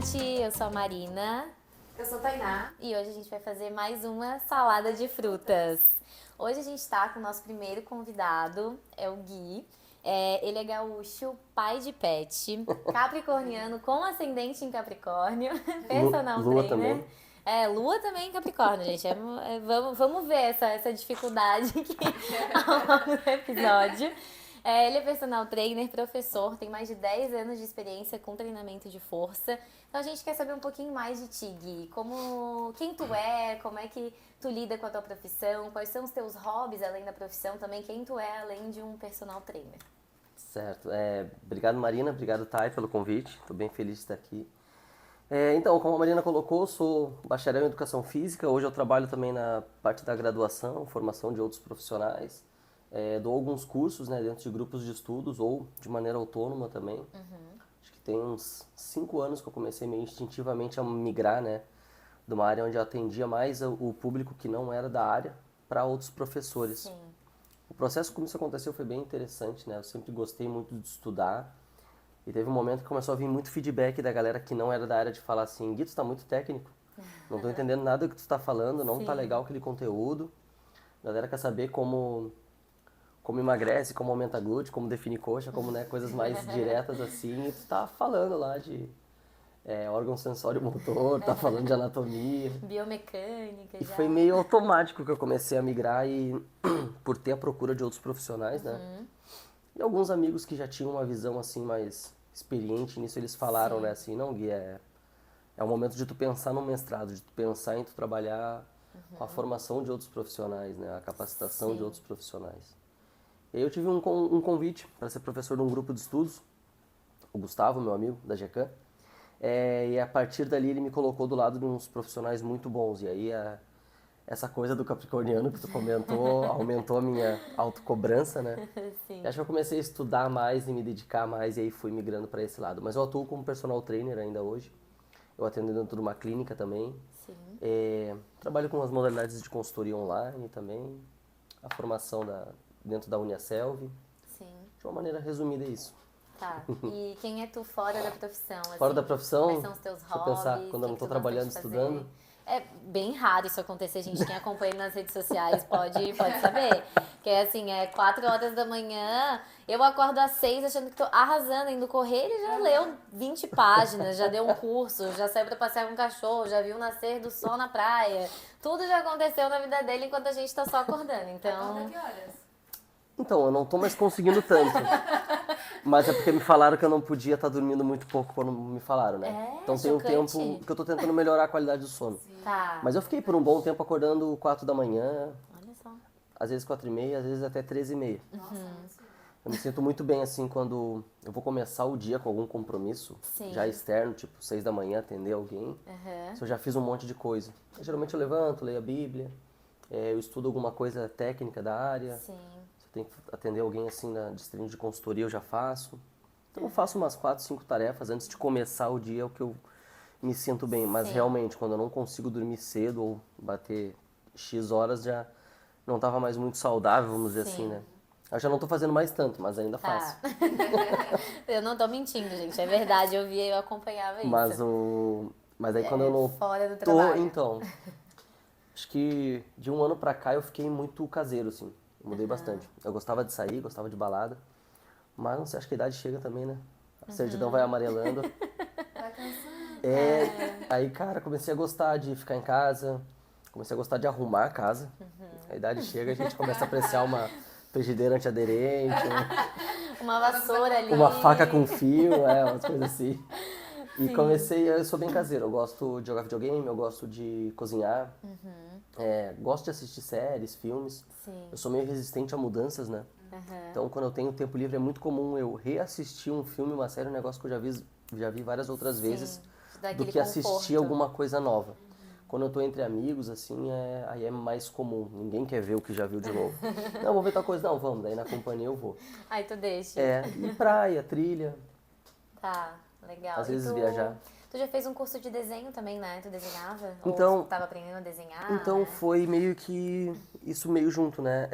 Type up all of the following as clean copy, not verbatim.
gente! Eu sou a Marina. Eu sou a Tainá. E hoje a gente vai fazer mais uma salada de frutas. Hoje a gente tá com o nosso primeiro convidado, é o Gui. Ele é gaúcho, pai de pet, capricorniano com ascendente em Capricórnio, personal Lua trainer. também. Lua também em Capricórnio, gente. Vamos ver essa dificuldade aqui ao longo do episódio. Ele é personal trainer, professor, tem mais de 10 anos de experiência com treinamento de força. Então a gente quer saber um pouquinho mais de ti, Gui. Quem tu é, como é que tu lida com a tua profissão, quais são os teus hobbies além da profissão também, quem tu é além de um personal trainer. Certo. Obrigado, Marina. Obrigado, Thay, pelo convite. Estou bem feliz de estar aqui. Então, como a Marina colocou, eu sou bacharel em Educação Física. Hoje eu trabalho também na parte da graduação, formação de outros profissionais. Dou alguns cursos, né, dentro de grupos de estudos ou de maneira autônoma também. Acho que tem uns 5 anos que eu comecei meio instintivamente a migrar, né, de uma área onde eu atendia mais o público que não era da área para outros professores. Sim. O processo como isso aconteceu foi bem interessante, né? Eu sempre gostei muito de estudar e teve um momento que começou a vir muito feedback da galera que não era da área de falar assim, Gui, tu tá muito técnico, não tô entendendo nada do que tu tá falando, não tá legal aquele conteúdo. A galera quer saber como emagrece, como aumenta glúteo, como define coxa, como, né, coisas mais diretas assim, e tu tá falando lá de órgão sensório motor, tá falando de anatomia. Biomecânica, E já. foi meio automático que eu comecei a migrar e por ter a procura de outros profissionais, né? E alguns amigos que já tinham uma visão assim mais experiente nisso, eles falaram, né, assim, não, Gui, é o momento de tu pensar no mestrado, de tu pensar em tu trabalhar com a formação de outros profissionais, né, a capacitação de outros profissionais. E aí eu tive um convite para ser professor de um grupo de estudos, o Gustavo, meu amigo, da GECAM, e a partir dali ele me colocou do lado de uns profissionais muito bons, e aí essa coisa do capricorniano que tu comentou aumentou a minha autocobrança, né? Sim. E acho que eu comecei a estudar mais e me dedicar mais, e aí fui migrando para esse lado. Mas eu atuo como personal trainer ainda hoje, eu atendo dentro de uma clínica também, trabalho com as modalidades de consultoria online também, a formação dentro da Uniaselv. Sim. De uma maneira resumida é isso. Tá. E quem é tu fora da profissão? Assim? Fora da profissão, Quais são os teus deixa eu hobbies? pensar, quando eu não tô estou trabalhando, estudando. É bem raro isso acontecer, gente. Quem acompanha nas redes sociais pode saber. Que é assim, 4 horas da manhã, eu acordo às 6 achando que tô arrasando, indo correr, ele já leu 20 páginas, já deu um curso, já saiu pra passear com o cachorro, já viu o nascer do sol na praia. Tudo já aconteceu na vida dele enquanto a gente tá só acordando. Então. Acorda que horas? Então, eu não tô mais conseguindo tanto. Mas é porque me falaram que eu não podia estar dormindo muito pouco quando me falaram, né? Então tem um chocante. tempo que eu tô tentando melhorar a qualidade do sono. Tá. Mas eu fiquei por um bom tempo acordando 4 da manhã, Olha só. às vezes 4h30, às vezes até 13h30. Nossa, Eu me sinto muito bem assim quando eu vou começar o dia com algum compromisso Sim. já externo, tipo 6 da manhã, atender alguém. Se eu já fiz um monte de coisa. Geralmente eu levanto, leio a Bíblia, eu estudo alguma coisa técnica da área. Sim. Se eu tenho que atender alguém assim de treino de consultoria, eu já faço. Então eu faço umas 4, 5 tarefas antes de começar o dia, é o que eu me sinto bem. Mas Sim. realmente, quando eu não consigo dormir cedo ou bater X horas, já não estava mais muito saudável, vamos dizer assim, né? Eu já não tô fazendo mais tanto, mas ainda faço. Eu não tô mentindo, gente. É verdade, eu acompanhava isso. Mas aí quando eu não Fora do tô, trabalho. então... Acho que de um ano pra cá eu fiquei muito caseiro, assim. Eu mudei bastante. Eu gostava de sair, gostava de balada. Mas não sei, acho que a idade chega também, né? A certidão vai amarelando. tá cansando. Aí, cara, comecei a gostar de ficar em casa. Comecei a gostar de arrumar a casa. A idade chega, a gente começa a apreciar uma frigideira antiaderente, Uma vassoura ali. uma faca com fio, umas coisas assim. E eu sou bem caseiro, eu gosto de jogar videogame, eu gosto de cozinhar, gosto de assistir séries, filmes. Sim. Eu sou meio resistente a mudanças, né? Então, quando eu tenho tempo livre, é muito comum eu reassistir um filme, uma série, um negócio que eu já vi várias outras vezes, dá do aquele que assistir conforto. alguma coisa nova. Quando eu tô entre amigos, assim, aí é mais comum. Ninguém quer ver o que já viu de novo. Não, vou ver tal coisa. Não, vamos. Daí na companhia eu vou. Aí tu deixa. E praia, trilha. Tá, legal. Às vezes tu, viajar. Tu já fez um curso de desenho também, né? Tu desenhava? Então- Ou tu tava aprendendo a desenhar? Então né? foi meio que isso meio junto, né?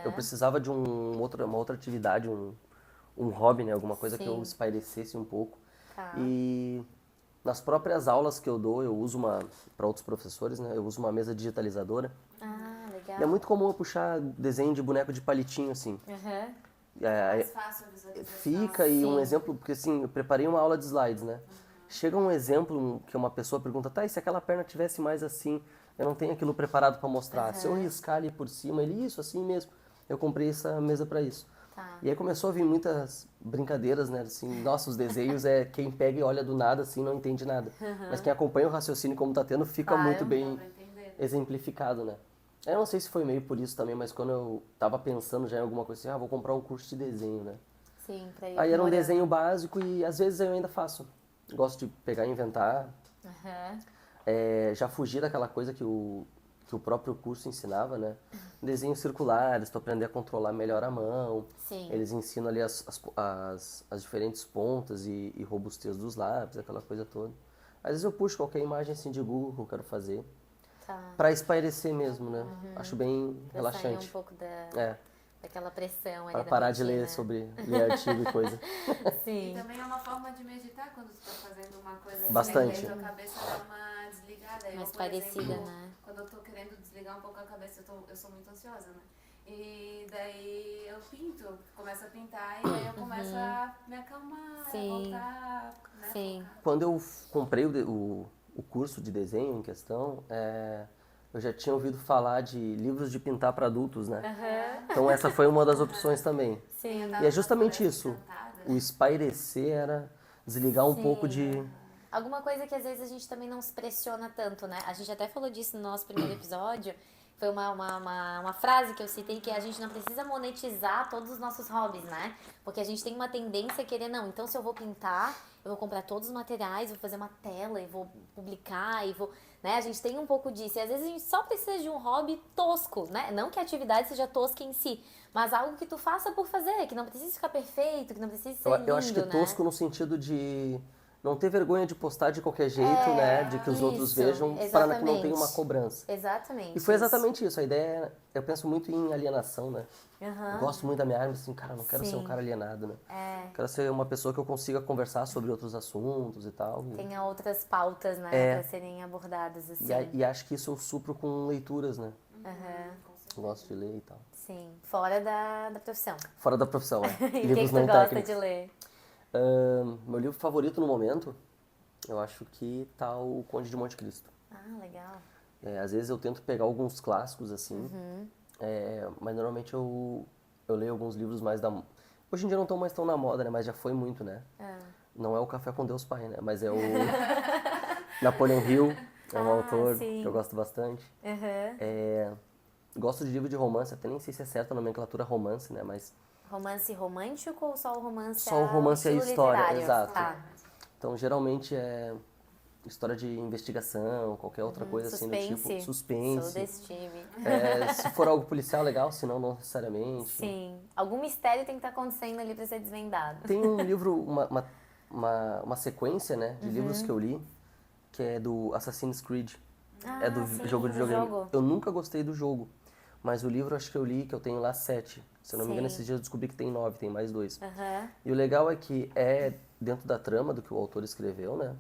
Eu precisava de uma outra atividade, um hobby, né? Alguma coisa que eu Sim. espairecesse um pouco. Tá. E nas próprias aulas que eu dou, eu uso para outros professores, né? Eu uso uma mesa digitalizadora. Ah, legal. E é muito comum eu puxar desenho de boneco de palitinho, assim. Aham. Mais fácil a visualização. Fica e um Sim. exemplo, porque assim, eu preparei uma aula de slides, né? Chega um exemplo que uma pessoa pergunta, tá, e se aquela perna tivesse mais assim, eu não tenho aquilo preparado para mostrar. Se eu riscar ali por cima, ele, isso, assim mesmo. Eu comprei essa mesa para isso. Tá. E aí começou a vir muitas brincadeiras, né? Assim, nossa, os desenhos é quem pega e olha do nada, assim, não entende nada. Mas quem acompanha o raciocínio como tá tendo, fica Claro. muito bem Pra entender. exemplificado, né? Eu não sei se foi meio por isso também, mas quando eu tava pensando já em alguma coisa assim, vou comprar um curso de desenho, né? Sim, pra ir Aí era um aprimorando. desenho básico e às vezes eu ainda faço. Gosto de pegar e inventar. Aham. Já fugi daquela coisa que o próprio curso ensinava, né? Desenhos circulares, tu aprender a controlar melhor a mão. Sim. Eles ensinam ali as diferentes pontas e robustez dos lápis, aquela coisa toda. Às vezes eu puxo qualquer imagem assim de Google que eu quero fazer. Tá. Pra espairecer mesmo, né? Acho bem Pra sair relaxante. um pouco É, daquela pressão ali pra da parar de ler rotina. ler artigo e coisa. E Sim. também é uma forma de meditar quando tu tá fazendo uma coisa que Bastante. a tua cabeça dá uma desligada. Eu, Mais por parecida, exemplo, né? quando eu tô querendo desligar um pouco a cabeça, eu sou muito ansiosa, né? E daí eu pinto, começo a pintar e aí eu começo a me acalmar, a Sim. voltar, né? Sim. focar. Quando eu comprei o curso de desenho em questão, eu já tinha ouvido falar de livros de pintar para adultos, né? Aham. Então essa foi uma das opções também. Sim. E é justamente Floresta isso. Encantada. O espairecer era desligar um pouco de... Alguma coisa que às vezes a gente também não se pressiona tanto, né? A gente até falou disso no nosso primeiro episódio. Foi uma frase que eu citei, que a gente não precisa monetizar todos os nossos hobbies, né? Porque a gente tem uma tendência a querer, não, então se eu vou pintar, eu vou comprar todos os materiais, vou fazer uma tela e vou publicar e vou... Né? A gente tem um pouco disso. E às vezes a gente só precisa de um hobby tosco, né? Não que a atividade seja tosca em si, mas algo que tu faça por fazer, que não precisa ficar perfeito, que não precisa ser lindo, Eu acho que né? tosco no sentido de não ter vergonha de postar de qualquer jeito, né? De que os outros isso, vejam, para que não tenha uma exatamente. cobrança. Exatamente. E foi isso. exatamente isso. A ideia, eu penso muito em alienação, né? Aham. Eu gosto muito da minha área, mas assim, cara, eu não quero ser um Sim. cara alienado, né? É, Quero ser uma pessoa que eu consiga conversar sobre outros assuntos e tal. tenha outras pautas, né, pra serem abordadas, assim. E acho que isso eu supro com leituras, né? Aham. Eu gosto de ler e tal. Sim, fora da profissão. Fora da profissão, E o que Livros tu não gosta técnicos. de ler? Meu livro favorito no momento, eu acho que tá o Conde de Monte Cristo. Ah, legal. Às vezes eu tento pegar alguns clássicos, assim, mas normalmente eu leio alguns livros mais da... Hoje em dia não estão mais tão na moda, né? Mas já foi muito, né? Não é o Café com Deus Pai, né? Mas é o Napoleon Hill, é um autor sim. que eu gosto bastante. Aham. Gosto de livro de romance, até nem sei se é certo a nomenclatura romance, né? Mas Romance romântico ou só o romance só o romance e a estilo história, literário? exato. Tá. Então geralmente é história de investigação, qualquer outra coisa assim do tipo. Sou Suspense. desse time. Se for algo policial, legal, senão não necessariamente. Sim. Algum mistério tem que estar acontecendo ali pra ser desvendado. Tem um livro, uma sequência, né, de livros que eu li, que é do Assassin's Creed. Ah, É do sim, jogo de do videogame. jogo. Eu nunca gostei do jogo, mas o livro acho que eu li, que eu tenho lá 7. Se eu não me engano, Sim. esses dias eu descobri que tem 9, tem mais 2. Aham. E o legal é que é dentro da trama do que o autor escreveu, né?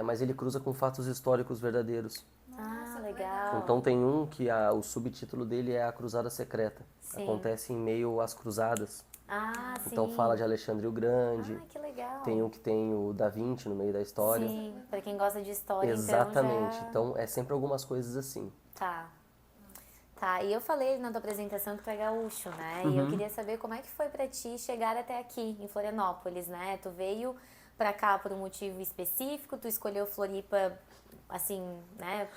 Mas ele cruza com fatos históricos verdadeiros. Ah, legal. Então tem um que o subtítulo dele é A Cruzada Secreta. Sim. Acontece em meio às cruzadas. Ah, sim. Então fala de Alexandre o Grande. Ah, que legal. Tem um que tem o Da Vinci no meio da história. Sim, pra quem gosta de história, Exatamente. então já... Então é sempre algumas coisas assim. Tá. Tá, e eu falei na tua apresentação que tu é gaúcho, né? E eu queria saber como é que foi pra ti chegar até aqui, em Florianópolis, né? Tu veio pra cá por um motivo específico, tu escolheu Floripa, assim, né?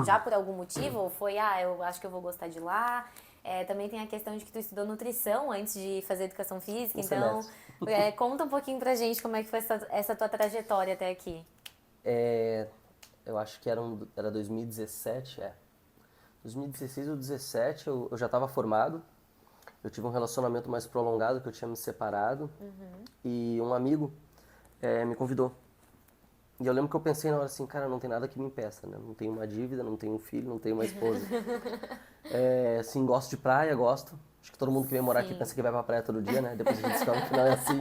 Já por algum motivo? Ou foi, eu acho que eu vou gostar de lá? Também tem a questão de que tu estudou nutrição antes de fazer educação física, então conta um pouquinho pra gente como é que foi essa tua trajetória até aqui. Eu acho que era 2017, 2016 ou 2017 eu já estava formado. Eu tive um relacionamento mais prolongado, que eu tinha me separado. E um amigo me convidou. E eu lembro que eu pensei na hora assim, cara, não tem nada que me impeça, né? Não tenho uma dívida, não tenho um filho, não tenho uma esposa. Assim, gosto de praia, gosto. Acho que todo mundo que vem morar aqui pensa que vai pra praia todo dia, né? Depois a gente descobre que não é assim.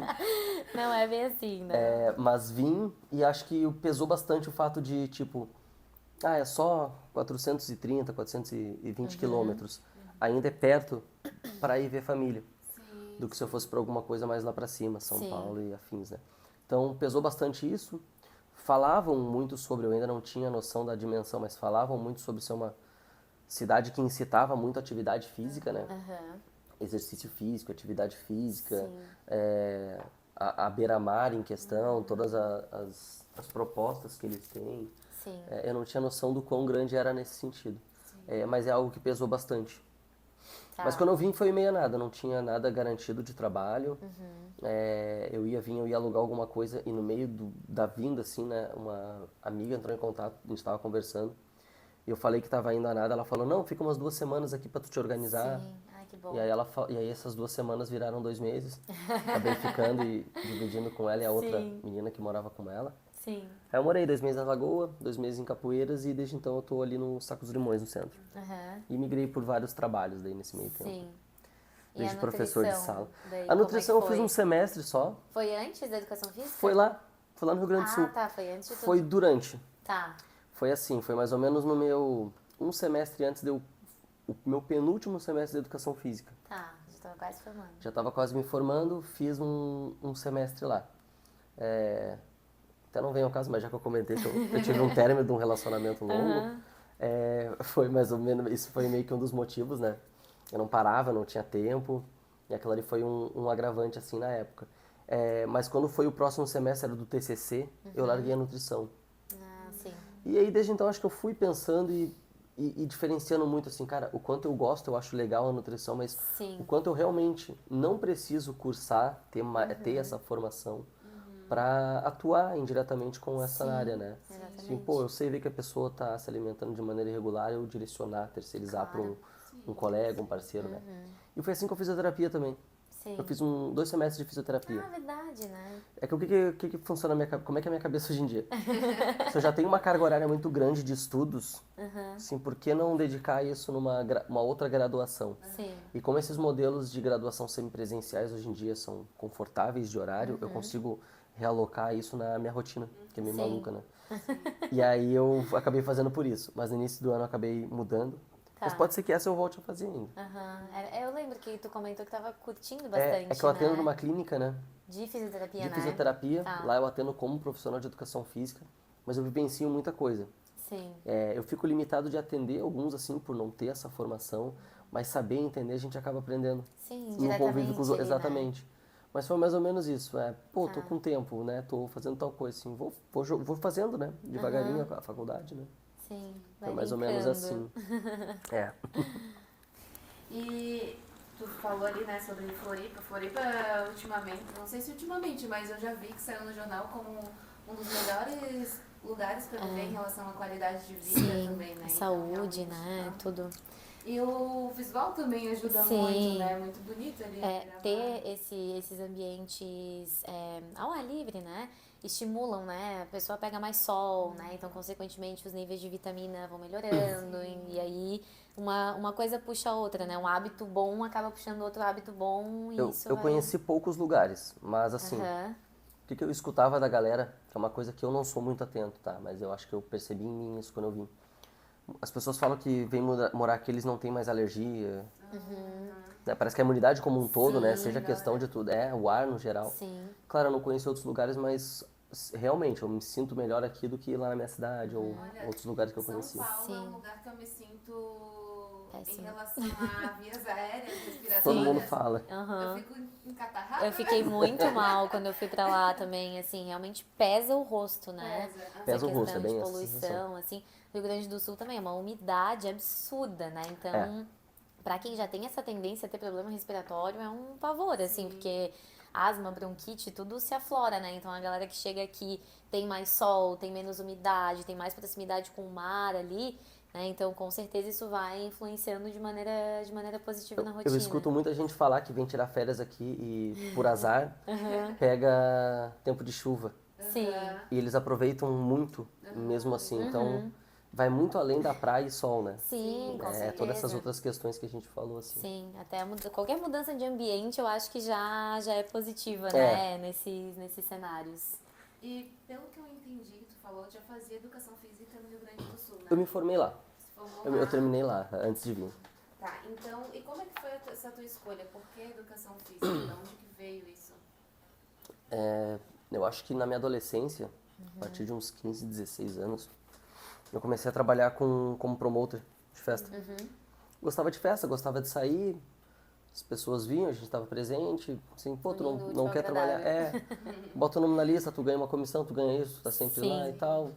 Não é bem assim, né? Mas vim e acho que pesou bastante o fato de, tipo, é só 430, 420 quilômetros. Ainda é perto para ir ver família. Sim. Do que se eu fosse para alguma coisa mais lá para cima, São Sim. Paulo e afins, né? Então, pesou bastante isso. Falavam muito sobre, eu ainda não tinha noção da dimensão, mas falavam muito sobre ser uma cidade que incitava muito a atividade física, né? Aham. Exercício físico, atividade física, Sim. a beira-mar em questão, todas as propostas que eles têm. Sim. Eu não tinha noção do quão grande era nesse sentido. Mas é algo que pesou bastante. Tá. Mas quando eu vim foi meio nada, não tinha nada garantido de trabalho. Eu ia alugar alguma coisa e no meio da vinda, assim, né, uma amiga entrou em contato, a gente estava conversando. E eu falei que estava indo a nada, ela falou, não, fica umas 2 semanas aqui para tu te organizar. Sim. Ai, que bom. E aí essas 2 semanas viraram 2 meses. Acabei ficando e dividindo com ela e a outra Sim. menina que morava com ela. Sim. Aí eu morei 2 meses na Lagoa, 2 meses em Capoeiras e desde então eu tô ali no Sacos Limões, no centro. Aham. E migrei por vários trabalhos daí nesse meio tempo. Sim. E Desde a professor de nutrição? sala. Daí, A como é nutrição que eu fiz foi? um semestre só. Foi antes da educação física? Foi lá no Rio Grande do Sul. Ah, tá. Foi antes de tudo. Foi durante. Tá. Foi assim, foi mais ou menos no meu... Um semestre antes o meu penúltimo semestre de educação física. Tá. Já tava quase formando. Já estava quase me formando, fiz um semestre lá. Até não vem ao caso, mas já que eu comentei que eu tive um término de um relacionamento longo, foi mais ou menos, isso foi meio que um dos motivos, né? Eu não parava, não tinha tempo, e aquilo ali foi um agravante, assim, na época. Mas quando foi o próximo semestre, era do TCC, eu larguei a nutrição. Ah, sim. E aí, desde então, acho que eu fui pensando e diferenciando muito, assim, cara, o quanto eu gosto, eu acho legal a nutrição, mas Sim. o quanto eu realmente não preciso cursar, ter essa formação para atuar indiretamente com essa Sim, área, né? exatamente. Assim, pô, eu sei ver que a pessoa está se alimentando de maneira irregular, eu direcionar, terceirizar para um colega, um parceiro, né? E foi assim que eu fiz a terapia também. Sim. Eu fiz 2 semestres de fisioterapia. Ah, verdade, né? É que o que funciona na minha cabeça? Como é que é a minha cabeça hoje em dia? Se eu já tenho uma carga horária muito grande de estudos, assim, por que não dedicar isso numa uma outra graduação? Sim. E como esses modelos de graduação semipresenciais hoje em dia são confortáveis de horário, eu consigo realocar isso na minha rotina, que é meio Sim. maluca, né? E aí eu acabei fazendo por isso. Mas no início do ano eu acabei mudando. Tá. Mas pode ser que essa eu volte a fazer ainda. Aham. Eu lembro que tu comentou que tava curtindo bastante, É que eu atendo né? numa clínica, né? De fisioterapia, De né? fisioterapia. Tá. Lá eu atendo como profissional de educação física. Mas eu vivencio muita coisa. Sim. Eu fico limitado de atender alguns, assim, por não ter essa formação. Mas saber entender, a gente acaba aprendendo. Sim, No convívio diretamente com os ali, outros. Exatamente. Mas foi mais ou menos isso. Pô, tô Tá. com tempo, né? Tô fazendo tal coisa, assim. Vou fazendo, né? Devagarinho a faculdade, né? Sim. Foi Vai mais ou menos linkando. assim. É. E tu falou ali, né, sobre Floripa. Floripa, ultimamente, não sei se ultimamente, mas eu já vi que saiu no jornal como um dos melhores lugares para viver em relação à qualidade de vida Sim, também, né? a Então, saúde, realmente, né? Tudo. E o visual também ajuda Sim. muito, né? Muito bonito ali. gravar. Ter esses ambientes ao ar livre, né? Estimulam, né? A pessoa pega mais sol, né? Então, consequentemente, os níveis de vitamina vão melhorando. E aí, uma coisa puxa a outra, né? Um hábito bom acaba puxando outro hábito bom e isso Eu vai... conheci poucos lugares, mas assim, Aham. o que eu escutava da galera, que é uma coisa que eu não sou muito atento, tá? Mas eu acho que eu percebi em mim isso quando eu vim. As pessoas falam que vêm morar aqui, eles não têm mais alergia. Né? Parece que a imunidade como um todo, né? Sim, Seja questão de tudo. O ar no geral. Sim. Claro, eu não conheço outros lugares, mas realmente eu me sinto melhor aqui do que lá na minha cidade ou Olha, outros lugares que eu São conheci. Paulo é Sim. um lugar que eu me sinto Péssimo. em relação a vias aéreas, respiratórias. Todo mundo fala. Eu fico encatarrada. Eu fiquei muito mal quando eu fui pra lá também, assim, realmente pesa o rosto, né? Pesa. Essa Pesa o rosto, questão é bem de essa poluição, assim. Rio Grande do Sul também é uma umidade absurda, né? Então, pra quem já tem essa tendência a ter problema respiratório, é um pavor, assim, porque asma, bronquite, tudo se aflora, né? Então, a galera que chega aqui tem mais sol, tem menos umidade, tem mais proximidade com o mar ali, né? Então, com certeza, isso vai influenciando de maneira positiva na rotina. Eu escuto muita gente falar que vem tirar férias aqui e, por azar, pega tempo de chuva. Sim. E eles aproveitam muito, mesmo assim. Então, vai muito além da praia e sol, né? Sim, com É, certeza. todas essas outras questões que a gente falou, assim. Sim, até qualquer mudança de ambiente eu acho que já é positiva, É. né? Nesses cenários. E pelo que eu entendi que tu falou, tu já fazia educação física no Rio Grande do Sul, né? Eu me formei lá. Se formou Eu lá. terminei lá, antes de vir. Tá, então, e como é que foi essa tua escolha? Por que educação física? De onde que veio isso? Eu acho que na minha adolescência, a partir de uns 15, 16 anos, eu comecei a trabalhar como promoter de festa. Gostava de festa, gostava de sair, as pessoas vinham, a gente estava presente, assim, pô, tu Unindo o não útil quer ao trabalhar? agradável. Bota o nome na lista, tu ganha uma comissão, tu ganha isso, tu tá sempre Sim. lá e tal.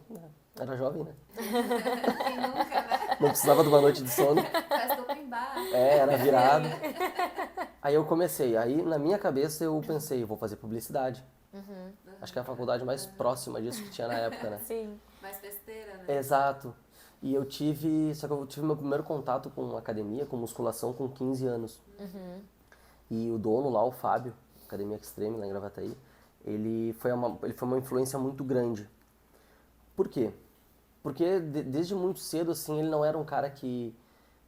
Era jovem, né? Quem nunca, né? Não precisava de uma noite de sono. Festa open bar. Era virado. Aí eu comecei, aí na minha cabeça eu pensei, vou fazer publicidade. Acho que é a faculdade mais próxima disso que tinha na época, né? Sim. Mais festeira, né? Exato. E só que eu tive meu primeiro contato com academia, com musculação, com 15 anos. E o dono lá, o Fábio, Academia Extreme, lá em Gravataí, ele foi uma influência muito grande. Por quê? Porque desde muito cedo, assim, ele não era um cara que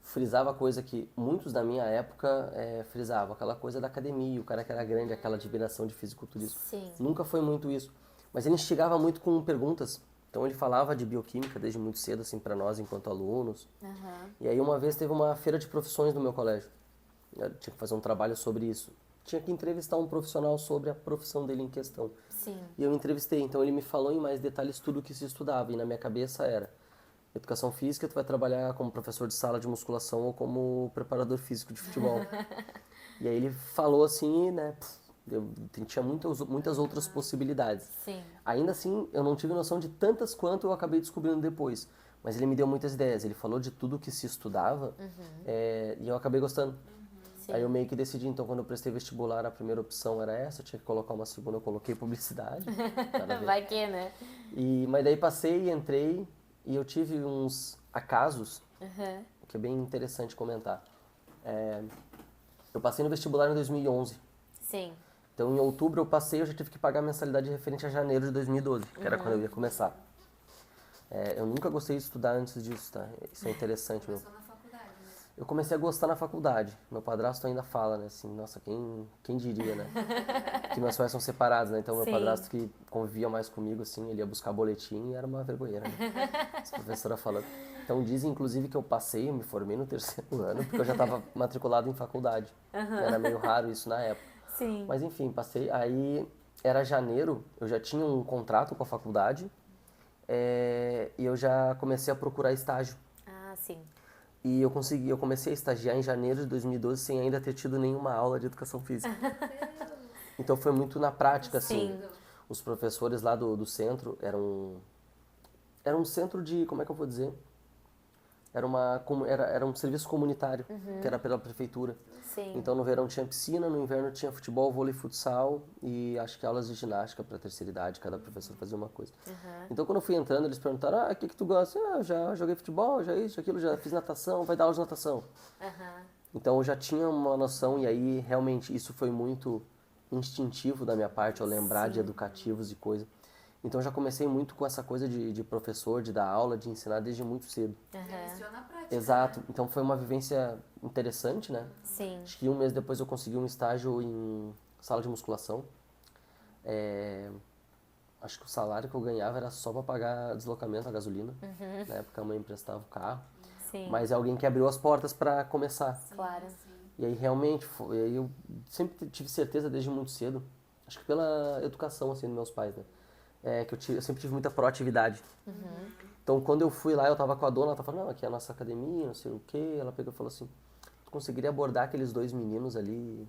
frisava coisa que muitos da minha época frisavam, aquela coisa da academia, o cara que era grande, aquela admiração de fisiculturismo. Sim. Nunca foi muito isso. Mas ele instigava muito com perguntas. Então ele falava de bioquímica desde muito cedo, assim, para nós enquanto alunos. E aí uma vez teve uma feira de profissões no meu colégio. Eu tinha que fazer um trabalho sobre isso. Tinha que entrevistar um profissional sobre a profissão dele em questão. Sim. E eu entrevistei, então ele me falou em mais detalhes tudo o que se estudava. E na minha cabeça era, educação física, tu vai trabalhar como professor de sala de musculação ou como preparador físico de futebol. E aí ele falou assim, né, tinha muitas outras possibilidades. Sim. Ainda assim, eu não tive noção de tantas quanto eu acabei descobrindo depois. Mas ele me deu muitas ideias, ele falou de tudo que se estudava e eu acabei gostando. Sim. Aí eu meio que decidi, então quando eu prestei vestibular, a primeira opção era essa, eu tinha que colocar uma segunda, eu coloquei publicidade. Nada a ver. Vai que, né? Mas daí passei, entrei e eu tive uns acasos, Uhum. que é bem interessante comentar. Eu passei no vestibular em 2011. Sim. Então, em outubro eu passei, eu já tive que pagar a mensalidade referente a janeiro de 2012, que era quando eu ia começar. Eu nunca gostei de estudar antes disso, tá? Isso é interessante, meu. Começou na faculdade, né? Eu comecei a gostar na faculdade. Meu padrasto ainda fala, né? Assim, nossa, quem diria, né? Que meus pais são separados, né? Então, meu Sim. padrasto que convivia mais comigo, assim, ele ia buscar boletim e era uma vergonheira, né? Essa professora falando. Então, dizem, inclusive, que eu me formei no terceiro ano, porque eu já estava matriculado em faculdade. Era meio raro isso na época. Sim. Mas enfim, passei. Aí era janeiro, eu já tinha um contrato com a faculdade e eu já comecei a procurar estágio. Ah, sim. E eu comecei a estagiar em janeiro de 2012 sem ainda ter tido nenhuma aula de educação física. Então foi muito na prática, assim. Sim. Os professores lá do centro era um centro de, como é que eu vou dizer? Era um serviço comunitário, que era pela prefeitura. Sim. Então no verão tinha piscina, no inverno tinha futebol, vôlei, futsal e acho que aulas de ginástica para terceira idade, cada professor fazia uma coisa. Então quando eu fui entrando, eles perguntaram: o que tu gosta? Eu já joguei futebol, já isso, aquilo, já fiz natação, vai dar aula de natação. Então eu já tinha uma noção e aí realmente isso foi muito instintivo da minha parte, ao lembrar de educativos e coisa. Então eu já comecei muito com essa coisa de professor, de dar aula, de ensinar desde muito cedo. Iniciou na prática. Exato. Né? Então foi uma vivência interessante, né? Sim. Acho que um mês depois eu consegui um estágio em sala de musculação. Acho que o salário que eu ganhava era só para pagar deslocamento, a gasolina. Na época a mãe emprestava o carro. Sim. Mas é alguém que abriu as portas para começar. Claro. E aí realmente, aí eu sempre tive certeza desde muito cedo, acho que pela educação assim dos meus pais, né? Que eu sempre tive muita proatividade. Então quando eu fui lá, eu tava com a dona, ela tava falando, não, aqui é a nossa academia, não sei o quê. Ela pegou e falou assim, tu conseguiria abordar aqueles 2 meninos ali,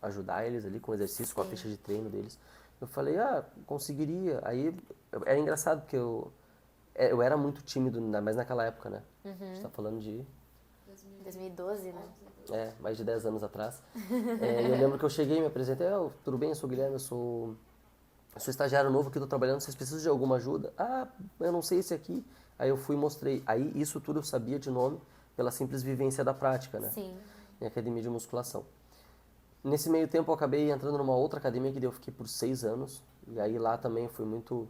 ajudar eles ali com o exercício, com a ficha de treino deles? Eu falei, conseguiria. Aí era engraçado, porque eu era muito tímido, ainda mais naquela época, né? A gente tá falando de 2012, né? mais de 10 anos atrás. E eu lembro que eu cheguei, me apresentei, tudo bem, eu sou o Guilherme, eu sou estagiário novo aqui, tô trabalhando, vocês precisam de alguma ajuda? Eu não sei esse aqui. Aí eu fui e mostrei. Aí isso tudo eu sabia de nome pela simples vivência da prática, né? Sim. Em academia de musculação. Nesse meio tempo eu acabei entrando numa outra academia que eu fiquei por 6 anos. E aí lá também foi muito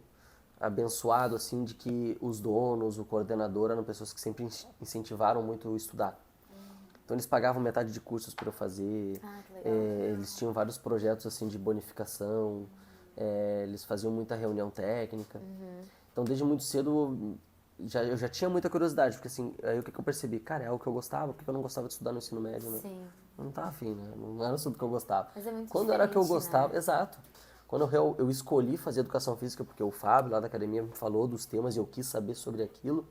abençoado, assim, de que os donos, o coordenador eram pessoas que sempre incentivaram muito eu estudar. Então eles pagavam metade de cursos para eu fazer, Que legal. eles tinham vários projetos assim de bonificação, eles faziam muita reunião técnica. Então desde muito cedo eu já tinha muita curiosidade, porque assim, aí o que eu percebi? Cara, é algo que eu gostava, porque eu não gostava de estudar no ensino médio, né? Sim. Eu não tava afim, né? Não era tudo que eu gostava. Mas é muito Quando era que eu diferente, gostava, né? exato. Quando eu escolhi fazer educação física, porque o Fábio lá da academia me falou dos temas e eu quis saber sobre aquilo,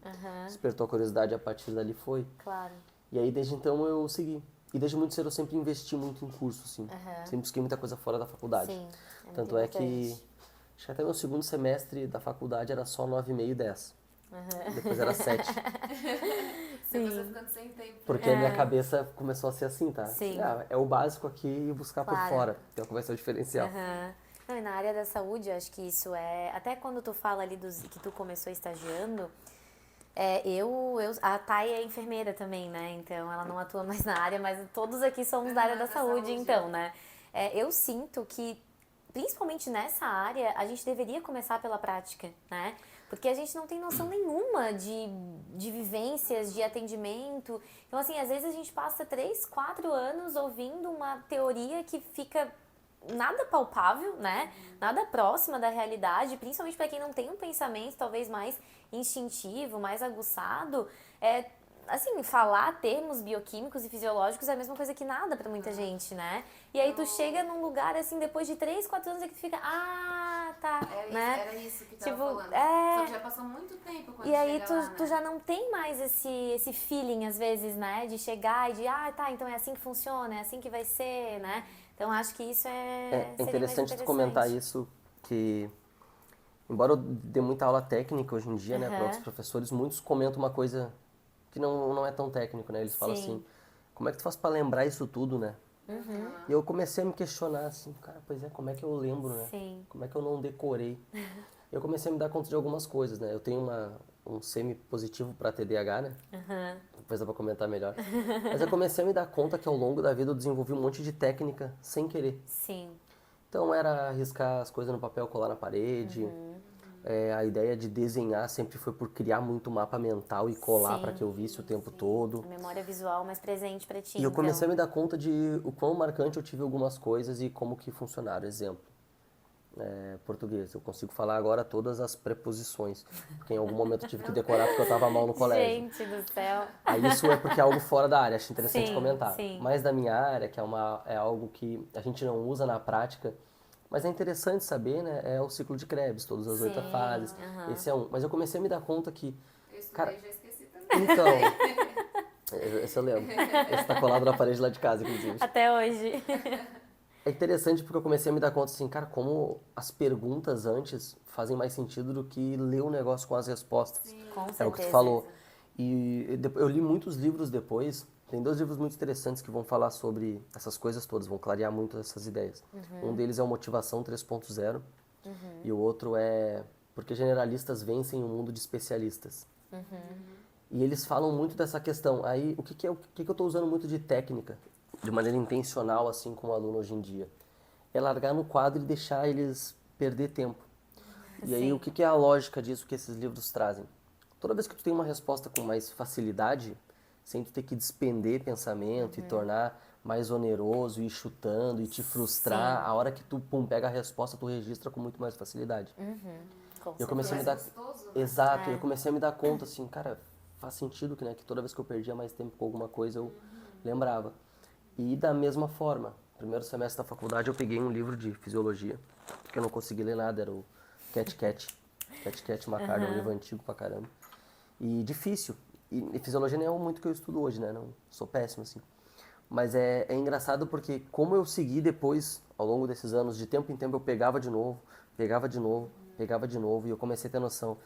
despertou a curiosidade, a partir dali foi. Claro. E aí, desde então, eu segui. E desde muito cedo eu sempre investi muito em curso, assim. Sempre busquei muita coisa fora da faculdade. Sim. muito Tanto é que, importante. acho que até meu segundo semestre da faculdade era só 9,5 e 10. Depois era 7. Depois vai ficando sem tempo. Porque a minha cabeça começou a ser assim, tá? Sim. É o básico aqui e buscar por Claro. fora. Que é o que vai ser o diferencial. Não, e na área da saúde, eu acho que isso é... Até quando tu fala ali que tu começou estagiando, a Thay é enfermeira também, né? Então, ela não atua mais na área, mas todos aqui somos da área da saúde, então, né? Eu sinto que, principalmente nessa área, a gente deveria começar pela prática, né? Porque a gente não tem noção nenhuma de vivências, de atendimento. Então, assim, às vezes a gente passa 3, 4 anos ouvindo uma teoria que fica nada palpável, né? Nada próxima da realidade, principalmente para quem não tem um pensamento talvez mais instintivo, mais aguçado. Assim, falar termos bioquímicos e fisiológicos é a mesma coisa que nada para muita gente, né? E aí tu chega num lugar, assim, depois de 3, 4 anos, é que tu fica, tá, né? Era isso que tava Tipo, falando. Só que já passou muito tempo quando E aí chega lá, né? tu já não tem mais esse feeling, às vezes, né? De chegar e de, tá, então é assim que funciona, é assim que vai ser, né? Então acho que isso É seria mais interessante tu comentar isso, que embora eu dê muita aula técnica hoje em dia, né, para outros professores, muitos comentam uma coisa que não é tão técnico, né? Eles falam Sim. assim, como é que tu faz para lembrar isso tudo, né? E eu comecei a me questionar assim, cara, pois é, como é que eu lembro, né? Sim. Como é que eu não decorei? Eu comecei a me dar conta de algumas coisas, né? Eu tenho um semi-positivo para TDAH, né? Depois dá pra comentar melhor. Mas eu comecei a me dar conta que ao longo da vida eu desenvolvi um monte de técnica sem querer. Sim. Então era riscar as coisas no papel, colar na parede. A ideia de desenhar sempre foi por criar muito mapa mental e colar para que eu visse o tempo todo. A memória visual mais presente pra ti, E eu então. comecei a me dar conta de o quão marcante eu tive algumas coisas e como que funcionaram. Exemplo, português. Eu consigo falar agora todas as preposições, porque em algum momento eu tive que decorar porque eu estava mal no colégio. Gente do céu. Aí isso é porque é algo fora da área, acho interessante Sim, comentar. sim. Mas da minha área, que é algo que a gente não usa na prática, mas é interessante saber, né? É o ciclo de Krebs, todas as 8 fases. Esse é um. Mas eu comecei a me dar conta que... Eu estudei Cara, e já esqueci também. Então, esse eu lembro. Esse tá colado na parede lá de casa, inclusive. Até hoje. É interessante porque eu comecei a me dar conta assim, cara, como as perguntas antes fazem mais sentido do que ler o negócio com as respostas. Com É o que tu certeza. falou. E eu li muitos livros depois. Tem 2 livros muito interessantes que vão falar sobre essas coisas todas, vão clarear muito essas ideias. Um deles é o Motivação 3.0 e o outro é Porque Generalistas Vencem o Mundo de Especialistas. E eles falam muito dessa questão. Aí, o que eu estou usando muito de técnica, de maneira intencional, assim, como aluno hoje em dia? É largar no quadro e deixar eles perder tempo. E aí, Sim. o que é a lógica disso que esses livros trazem? Toda vez que tu tem uma resposta com mais facilidade, sem tu ter que despender pensamento e tornar mais oneroso, e ir chutando e te frustrar, a hora que tu pega a resposta, tu registra com muito mais facilidade. Com E eu comecei a me certeza. dar... Gostoso, né? Exato, eu comecei a me dar conta, assim, cara, faz sentido que, né, que toda vez que eu perdia mais tempo com alguma coisa, eu lembrava. E da mesma forma, primeiro semestre da faculdade, eu peguei um livro de fisiologia, porque eu não consegui ler nada, era o Cat Cat Macario, é um livro antigo pra caramba. E difícil. E fisiologia nem é muito que eu estudo hoje, né? Não, sou péssimo, assim. Mas é engraçado porque como eu segui depois, ao longo desses anos, de tempo em tempo eu pegava de novo, e eu comecei a ter noção.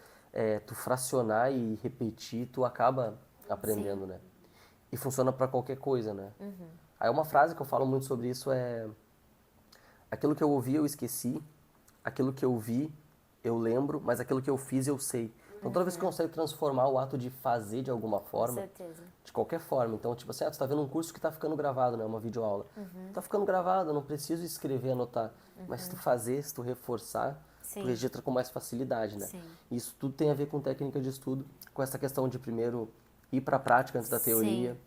Tu fracionar e repetir, tu acaba aprendendo, né? E funciona pra qualquer coisa, né? Aí uma frase que eu falo muito sobre isso é: aquilo que eu ouvi eu esqueci, aquilo que eu vi eu lembro, mas aquilo que eu fiz eu sei. Então toda vez que eu consigo transformar o ato de fazer de alguma Com forma, certeza. de qualquer forma. Então, tipo assim, tu tá vendo um curso que tá ficando gravado, né? Uma videoaula. Tá ficando gravado, eu não preciso escrever, anotar. Mas se tu fazer, se tu reforçar, Sim. tu registra com mais facilidade, né? Sim. Isso tudo tem a ver com técnica de estudo, com essa questão de primeiro ir para a prática antes da teoria, Sim.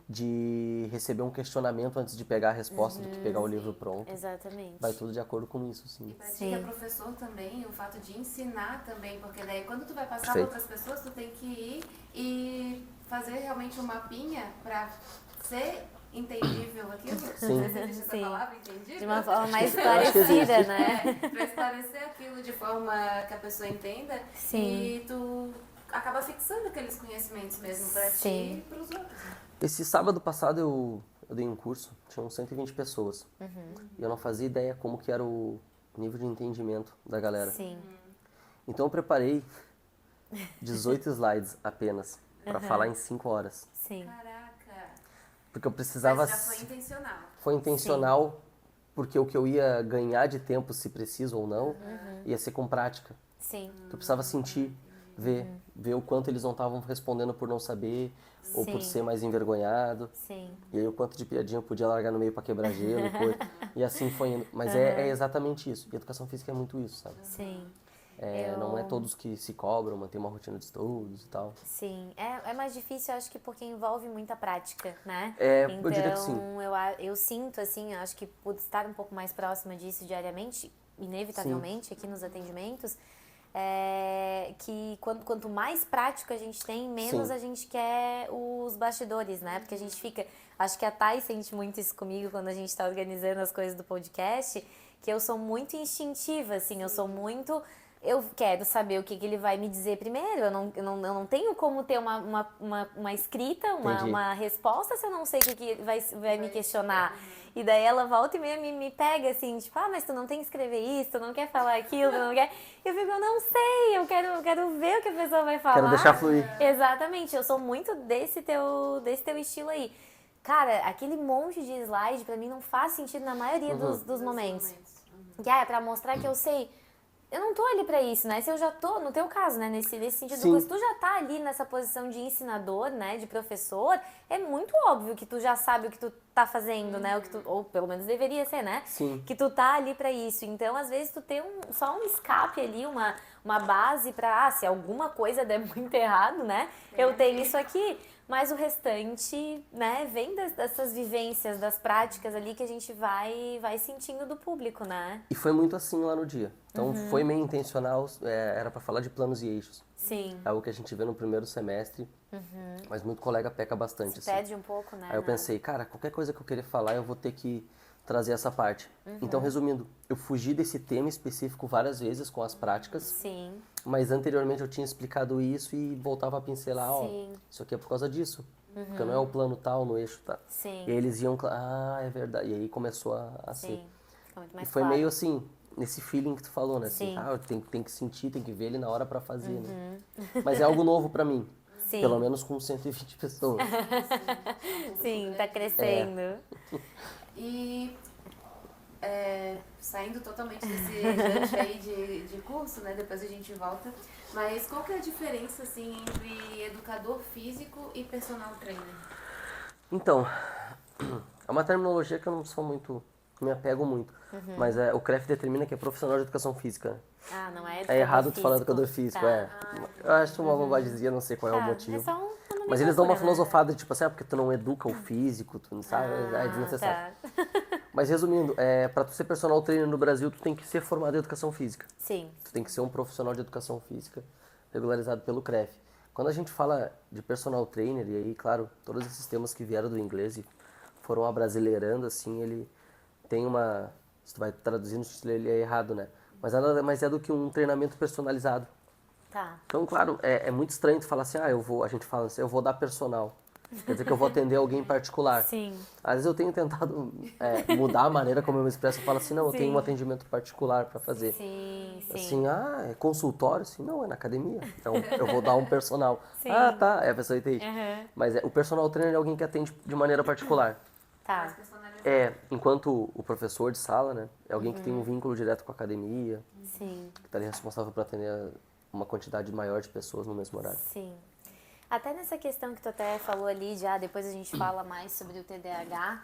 de receber um questionamento antes de pegar a resposta do que pegar o livro pronto. Exatamente. Vai tudo de acordo com isso, sim. E pra ti Sim. que é professor também, o fato de ensinar também, porque daí quando tu vai passar Perfeito. para outras pessoas, tu tem que ir e fazer realmente um mapinha para ser entendível aquilo. Sim. Não sei se existe essa Sim. palavra, entendível. De uma forma mais acho que existe. esclarecida, né? Para esclarecer aquilo de forma que a pessoa entenda. Sim. E tu acaba fixando aqueles conhecimentos mesmo para ti Sim. e para os outros. Né? Esse sábado passado eu dei um curso, tinham 120 pessoas. E eu não fazia ideia como que era o nível de entendimento da galera. Sim. Então eu preparei 18 slides apenas, para falar em 5 horas. Sim. Caraca. Porque eu precisava... Mas já foi intencional. Foi intencional, porque o que eu ia ganhar de tempo, se preciso ou não, ia ser com prática. Sim. Eu precisava sentir, ver o quanto eles não estavam respondendo por não saber, ou por Sim. ser mais envergonhado. Sim. E aí o quanto de piadinha eu podia largar no meio para quebrar gelo e coisa. E assim foi indo. Mas é exatamente isso. E educação física é muito isso, sabe? Sim. Não é todos que se cobram, manter uma rotina de estudos e tal. Sim, é mais difícil, eu acho que porque envolve muita prática, né? Eu diria que sim. Então, eu sinto, assim, eu acho que por estar um pouco mais próxima disso diariamente, inevitavelmente, aqui nos atendimentos, que quanto mais prático a gente tem, menos Sim. a gente quer os bastidores, né? Porque a gente fica... Acho que a Thay sente muito isso comigo quando a gente está organizando as coisas do podcast, que eu sou muito instintiva, assim, eu sou muito... Eu quero saber o que ele vai me dizer primeiro. Eu não tenho como ter uma escrita, Entendi. uma resposta se eu não sei o que ele vai me questionar. E daí ela volta e meia me pega assim, tipo, mas tu não tem que escrever isso, tu não quer falar aquilo, tu não quer... Eu fico, eu não sei, eu quero ver o que a pessoa vai falar. Quero deixar fluir. Exatamente, eu sou muito desse teu estilo aí. Cara, aquele monte de slide pra mim não faz sentido na maioria dos momentos. Que é pra mostrar que eu sei... Eu não tô ali pra isso, né? Se eu já tô, no teu caso, né? Nesse sentido, Sim. se tu já tá ali nessa posição de ensinador, né? De professor, é muito óbvio que tu já sabe o que tu tá fazendo, né? Ou pelo menos deveria ser, né? Sim. Que tu tá ali pra isso. Então, às vezes, tu tem só um escape ali, uma base pra, se alguma coisa der muito errado, né? Eu tenho isso aqui. Mas o restante, né, vem dessas vivências, das práticas ali que a gente vai sentindo do público, né? E foi muito assim lá no dia. Então foi meio intencional, era para falar de planos e eixos. Sim. É algo que a gente vê no primeiro semestre, mas muito colega peca bastante. Se assim. perde um pouco, né? Aí eu pensei, cara, qualquer coisa que eu querer falar, eu vou ter que trazer essa parte. Então, resumindo, eu fugi desse tema específico várias vezes com as práticas, Sim. mas anteriormente eu tinha explicado isso e voltava a pincelar, Sim. isso aqui é por causa disso. Porque não é o plano tal, no eixo tá. Sim. E aí eles iam, é verdade. E aí começou a ser. Sim. Fica muito mais E foi claro. meio assim, nesse feeling que tu falou, né? Assim, Sim. tem que sentir, tem que ver ele na hora pra fazer, né? Mas é algo novo pra mim. Sim. Pelo menos com 120 pessoas. Sim, tá crescendo. E saindo totalmente desse gancho aí de curso, né? Depois a gente volta. Mas qual que é a diferença, assim, entre educador físico e personal trainer? Então, é uma terminologia que eu não sou muito, me apego muito. Mas o CREF determina que é profissional de educação física. Né? Ah, não é É errado tu falar educador físico, Tá. Eu acho uma bobagemzinha, não sei qual é o motivo. É só uma Mas eles dão uma nomenclatura, filosofada de tipo assim, porque tu não educa o físico, tu não sabe, é desnecessário. Tá. Mas resumindo, pra tu ser personal trainer no Brasil, tu tem que ser formado em educação física. Sim. Tu tem que ser um profissional de educação física regularizado pelo CREF. Quando a gente fala de personal trainer, e aí, claro, todos esses temas que vieram do inglês e foram abrasileirando, assim, ele tem uma... Se tu vai traduzir no título, ele é errado, né? Mas nada mais é do que um treinamento personalizado. Tá. Então, claro, é muito estranho tu falar assim, a gente fala assim, eu vou dar personal. Quer dizer que eu vou atender alguém em particular. Sim. Às vezes eu tenho tentado mudar a maneira como eu me expresso. Eu falo assim, não, eu tenho um atendimento particular para fazer. Sim, sim. Assim, é consultório? Assim, não, é na academia. Então, eu vou dar um personal. Sim. Ah, tá, a pessoa entende. Uhum. Mas o personal trainer é alguém que atende de maneira particular. Tá. Enquanto o professor de sala, né, é alguém que tem um vínculo direto com a academia, Sim. que está ali responsável por atender uma quantidade maior de pessoas no mesmo horário. Sim. Até nessa questão que tu até falou ali já, depois a gente fala mais sobre o TDAH,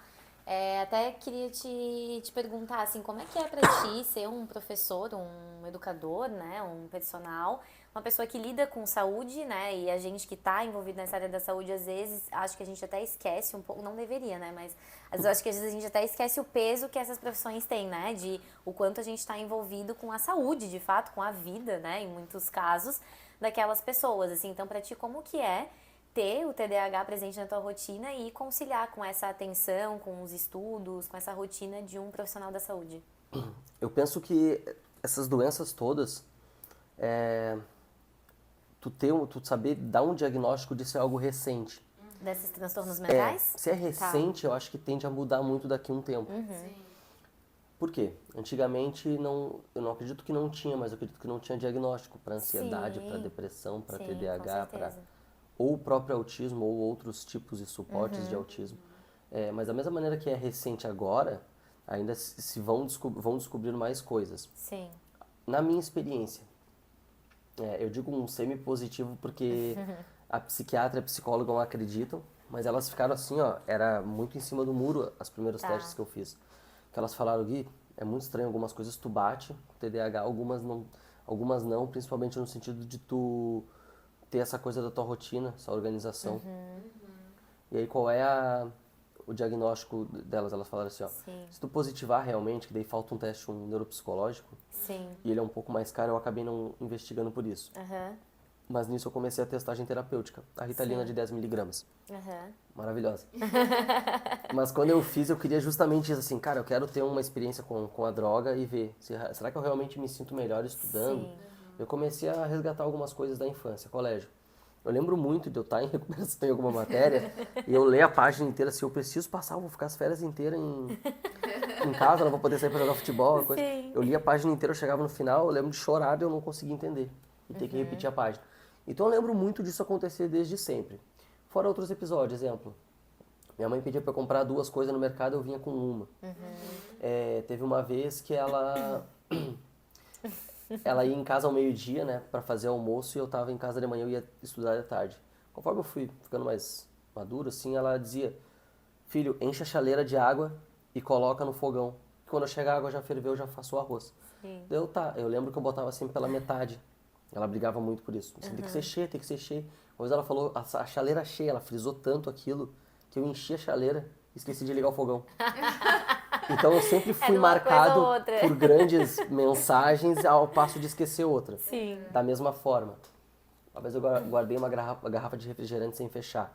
Até queria te perguntar, assim, como é que é pra ti ser um professor, um educador, né, um personal, uma pessoa que lida com saúde, né, e a gente que tá envolvido nessa área da saúde, às vezes, acho que a gente até esquece um pouco, não deveria, né, mas às vezes acho que às vezes a gente até esquece o peso que essas profissões têm, né, de o quanto a gente tá envolvido com a saúde, de fato, com a vida, né, em muitos casos, daquelas pessoas, assim, então pra ti como que é ter o TDAH presente na tua rotina e conciliar com essa atenção, com os estudos, com essa rotina de um profissional da saúde? Eu penso que essas doenças todas, tu saber dar um diagnóstico disso é algo recente. Desses transtornos mentais? Se é recente, eu acho que tende a mudar muito daqui a um tempo. Sim. Por quê? Antigamente eu não acredito que não tinha, mas eu acredito que não tinha diagnóstico para ansiedade, Sim. para depressão, para Sim, TDAH, com para certeza. ou o próprio autismo ou outros tipos de suportes de autismo. Mas da mesma maneira que é recente agora, ainda se vão descobrir mais coisas. Sim. Na minha experiência, eu digo um semi-positivo porque a psiquiatra e a psicóloga não acreditam, mas elas ficaram assim, ó, era muito em cima do muro os primeiros Tá. testes que eu fiz. Que elas falaram, Gui, é muito estranho, algumas coisas tu bate com TDAH, algumas não, principalmente no sentido de tu ter essa coisa da tua rotina, essa organização. E aí qual é o diagnóstico delas? Elas falaram assim, ó, Sim. se tu positivar realmente, que daí falta um teste, um neuropsicológico, Sim. e ele é um pouco mais caro, eu acabei não investigando por isso. Aham. Mas nisso eu comecei a testagem terapêutica, a Ritalina de 10 miligramas. Aham. Maravilhosa. Mas quando eu fiz, eu queria justamente isso, assim, cara, eu quero ter uma experiência com a droga e ver, será que eu realmente me sinto melhor estudando? Sim. Eu comecei a resgatar algumas coisas da infância, colégio. Eu lembro muito de eu estar em recuperação em alguma matéria e eu ler a página inteira, se eu preciso passar, eu vou ficar as férias inteiras em casa, não vou poder sair pra jogar futebol, coisa. Sim. Eu li a página inteira, eu chegava no final, eu lembro de chorar e eu não conseguia entender e ter que repetir a página. Então eu lembro muito disso acontecer desde sempre. Fora outros episódios, exemplo. Minha mãe pedia pra eu comprar 2 coisas no mercado, eu vinha com uma. Teve uma vez que ela ia em casa ao meio-dia, né, pra fazer almoço, e eu tava em casa de manhã, eu ia estudar de tarde. Conforme eu fui ficando mais maduro, assim, ela dizia, filho, enche a chaleira de água e coloca no fogão. Quando eu chegar a água já ferveu, eu já faço o arroz. Sim. Eu lembro que eu botava assim pela metade. Ela brigava muito por isso. Assim, tem que ser cheio, tem que ser cheio. Uma vez ela falou, a chaleira cheia, ela frisou tanto aquilo, que eu enchi a chaleira e esqueci de ligar o fogão. Então eu sempre fui Era uma marcado coisa ou outra. por grandes mensagens ao passo de esquecer outra. Sim. Da mesma forma. Uma vez eu guardei uma garrafa de refrigerante sem fechar.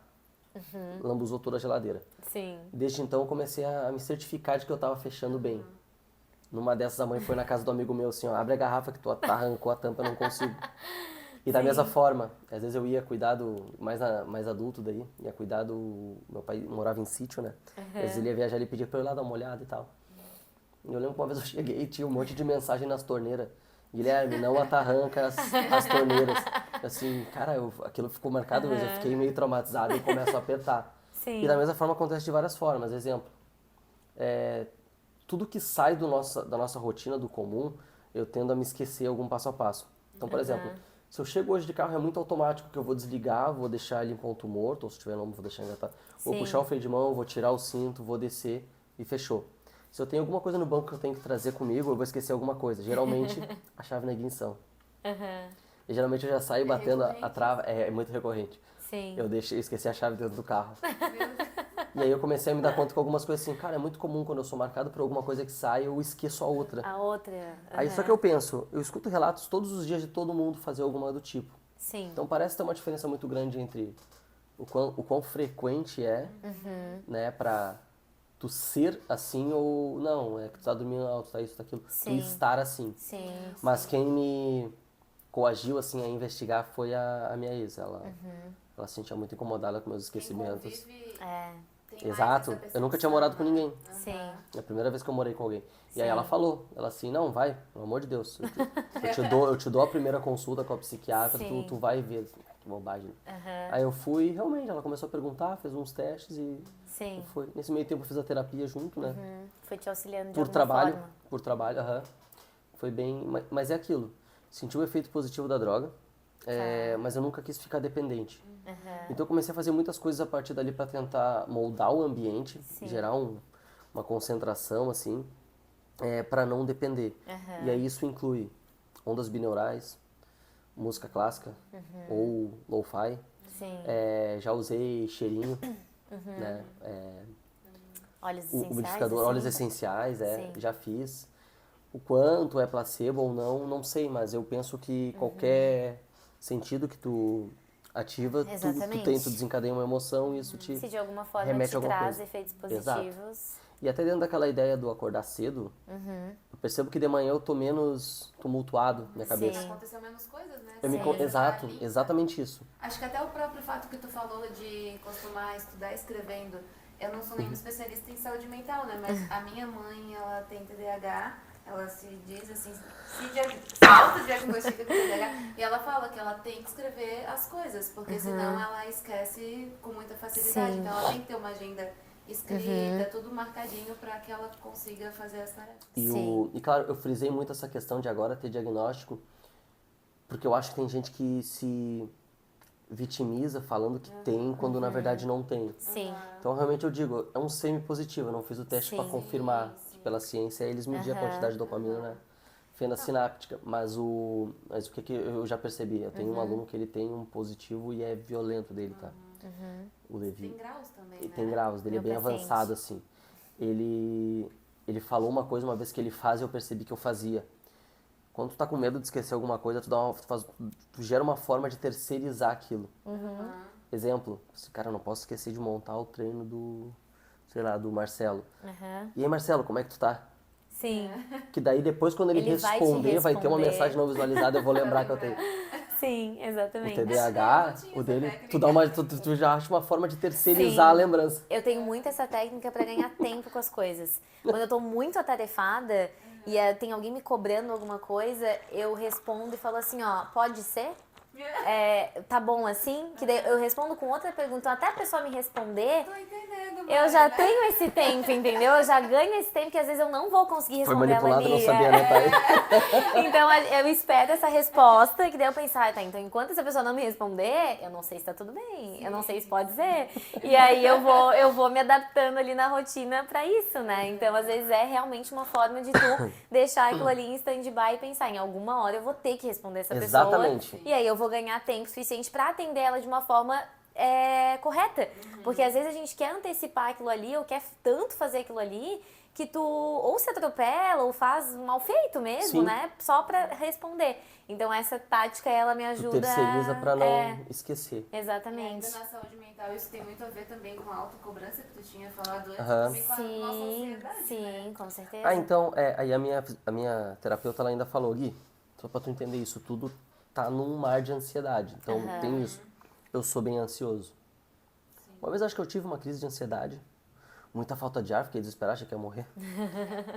Lambuzou toda a geladeira. Sim. Desde então eu comecei a me certificar de que eu estava fechando bem. Numa dessas a mãe foi na casa do amigo meu assim, ó, abre a garrafa que tu arrancou a tampa, eu não consigo. E da mesma forma, às vezes eu ia cuidar mais adulto daí, ia cuidar meu pai morava em sítio, né? Às vezes ele ia viajar, ele pedia pra eu ir lá dar uma olhada e tal. E eu lembro que uma vez eu cheguei e tinha um monte de mensagem nas torneiras. Guilherme, não atarranca as torneiras. Assim, cara, aquilo ficou marcado, mas eu fiquei meio traumatizado e começo a apertar. Sim. E da mesma forma acontece de várias formas. Exemplo, tudo que sai da nossa rotina, do comum, eu tendo a me esquecer algum passo a passo. Então, por exemplo, se eu chego hoje de carro, é muito automático que eu vou desligar, vou deixar ele em ponto morto, ou se tiver lombo, vou deixar engatado. Vou Sim. puxar o freio de mão, vou tirar o cinto, vou descer e fechou. Se eu tenho alguma coisa no banco que eu tenho que trazer comigo, eu vou esquecer alguma coisa. Geralmente, a chave na ignição. E geralmente eu já saio batendo a trava, é muito recorrente. Sim. Eu esqueci a chave dentro do carro. E aí eu comecei a me dar conta com algumas coisas assim, cara, é muito comum quando eu sou marcado por alguma coisa que sai, eu esqueço a outra. A outra. Aí só que eu penso, eu escuto relatos todos os dias de todo mundo fazer alguma do tipo. Sim. Então parece ter uma diferença muito grande entre o quão frequente é, né, pra tu ser assim ou não, é que tu tá dormindo alto, tá isso, tá aquilo, tu Sim. estar assim. Sim. Mas quem me coagiu assim a investigar foi a minha ex, ela se sentia muito incomodada com meus Quem esquecimentos. convive tem mais Exato, essa eu nunca tinha morado com ninguém. Sim. É a primeira vez que eu morei com alguém. E aí Sim. ela falou, ela assim, não, vai, pelo amor de Deus, eu te dou a primeira consulta com a psiquiatra, Sim. tu vai ver, que bobagem. Aham. Aí eu fui, e realmente, ela começou a perguntar, fez uns testes e Sim. foi. Nesse meio tempo eu fiz a terapia junto, né? Foi te auxiliando de Por alguma trabalho, forma. por trabalho, aham. Foi bem, mas é aquilo, senti o efeito positivo da droga, mas eu nunca quis ficar dependente. Então eu comecei a fazer muitas coisas a partir dali para tentar moldar o ambiente, Sim. gerar uma concentração, assim, para não depender. E aí isso inclui ondas binaurais, música clássica ou lo-fi. Sim. Já usei cheirinho, né? Óleos O essenciais, umidificador, assim? óleos essenciais, Sim. já fiz. O quanto é placebo ou não sei, mas eu penso que qualquer sentido que tu ativa, tu desencadeia uma emoção e isso te Se de alguma forma remete te a alguma traz coisa. efeitos Exato. positivos. E até dentro daquela ideia do acordar cedo, eu percebo que de manhã eu tô menos tumultuado na minha cabeça. Aconteceu menos coisas, né? Exato, exatamente isso. Acho que até o próprio fato que tu falou de costumar estudar escrevendo, eu não sou nenhuma especialista em saúde mental, né? Mas a minha mãe, ela tem TDAH, ela se diz assim, se auto-diagnostica com TDAH, e ela fala que ela tem que escrever as coisas, porque senão ela esquece com muita facilidade. Sim. Então ela tem que ter uma agenda escrita, tudo marcadinho para que ela consiga fazer as tarefas. E claro, eu frisei muito essa questão de agora ter diagnóstico, porque eu acho que tem gente que se vitimiza falando que tem, quando na verdade não tem. Sim. Então realmente eu digo, é um semi-positivo, eu não fiz o teste para confirmar pela ciência, eles mediam a quantidade de dopamina na fenda sináptica, mas o que eu já percebi, eu tenho um aluno que ele tem um positivo e é violento dele, tá? O Levi. Tem graus também, E né? tem graus, dele é bem avançado, assim. Ele falou uma coisa uma vez que ele faz e eu percebi que eu fazia. Quando tu tá com medo de esquecer alguma coisa, tu gera uma forma de terceirizar aquilo. Exemplo, cara, eu não posso esquecer de montar o treino do Marcelo. E aí, Marcelo, como é que tu tá? Sim. Que daí depois quando ele responder, vai ter uma mensagem não visualizada, eu vou lembrar que eu tenho. Sim, O exatamente. TDAH, o dele, tu já acha uma forma de terceirizar a lembrança. Eu tenho muito essa técnica pra ganhar tempo com as coisas. Quando eu tô muito atarefada e tem alguém me cobrando alguma coisa, eu respondo e falo assim, ó, pode ser? Tá bom assim? Que daí eu respondo com outra pergunta. Então, até a pessoa me responder, Tô entendendo, eu já tenho esse tempo, entendeu? Eu já ganho esse tempo que às vezes eu não vou conseguir Foi responder ela manipulado, ali. não sabia anotar. Então eu espero essa resposta, que daí eu pensar, tá, então enquanto essa pessoa não me responder, eu não sei se tá tudo bem, eu não sei se pode ser. E aí eu vou me adaptando ali na rotina pra isso, né? Então às vezes é realmente uma forma de tu deixar aquilo ali em stand-by e pensar, em alguma hora eu vou ter que responder essa pessoa. Exatamente. E aí eu vou ganhar tempo suficiente pra atender ela de uma forma correta. Porque às vezes a gente quer antecipar aquilo ali, ou quer tanto fazer aquilo ali, que tu ou se atropela ou faz mal feito mesmo, né? Só pra responder. Então essa tática, ela me ajuda... Tu terceiriza pra não esquecer. Exatamente. E ainda na saúde mental, isso tem muito a ver também com a autocobrança que tu tinha falado antes, também com a nossa ansiedade, Sim, com certeza. Ah, então, aí a minha terapeuta ela ainda falou, Gui, só pra tu entender isso, tudo tá num mar de ansiedade. Então, tem isso. Eu sou bem ansioso. Uma vez acho que eu tive uma crise de ansiedade, muita falta de ar, fiquei desesperado, achei que ia morrer.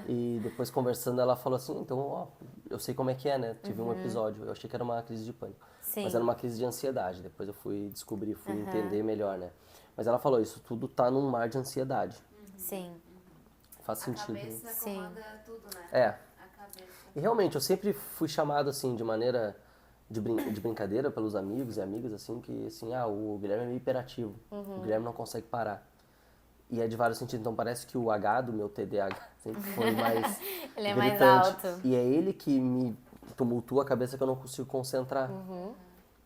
E depois conversando, ela falou assim, então, ó, eu sei como é que é, né? Tive um episódio, eu achei que era uma crise de pânico. Sim. Mas era uma crise de ansiedade, depois eu fui descobrir, fui entender melhor, né? Mas ela falou, isso tudo tá num mar de ansiedade. Sim. Faz sentido. A cabeça comanda tudo, né? A cabeça. E realmente, eu sempre fui chamado, assim, de maneira de brincadeira pelos amigos e amigas, assim, que, assim, o Guilherme é meio hiperativo. O Guilherme não consegue parar. E é de vários sentidos. Então, parece que o H do meu TDAH sempre foi mais Ele é gritante. mais alto. E é ele que me tumultua a cabeça que eu não consigo concentrar.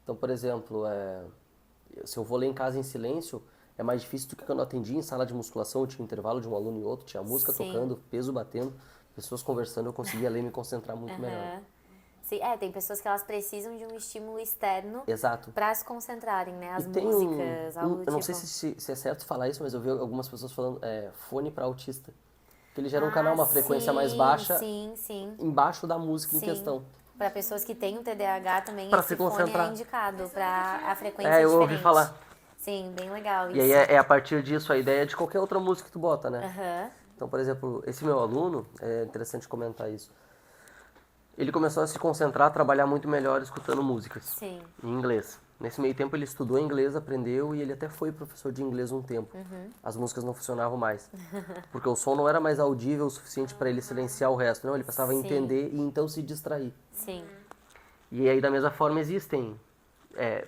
Então, por exemplo, se eu vou ler em casa em silêncio, é mais difícil do que quando eu atendi em sala de musculação, eu tinha um intervalo de um aluno e outro, tinha música tocando, peso batendo, pessoas conversando, eu conseguia ler e me concentrar muito melhor. Sim, tem pessoas que elas precisam de um estímulo externo Exato. pra se concentrarem, né? As E tem músicas, algo do eu não tipo. sei se é certo falar isso, mas eu vi algumas pessoas falando fone para autista. Que ele gera um canal, uma frequência mais baixa embaixo da música em questão. Para pessoas que têm o TDAH também, Pra esse se fone concentrar. é indicado para a frequência diferente. Eu ouvi falar. Sim, bem legal isso. E aí a partir disso a ideia é de qualquer outra música que tu bota, né? Então, por exemplo, esse meu aluno, é interessante comentar isso. Ele começou a se concentrar, a trabalhar muito melhor escutando músicas em inglês. Nesse meio tempo ele estudou inglês, aprendeu e ele até foi professor de inglês um tempo. As músicas não funcionavam mais, porque o som não era mais audível o suficiente para ele silenciar o resto. Não, ele precisava entender e então se distrair. Sim. E aí da mesma forma existem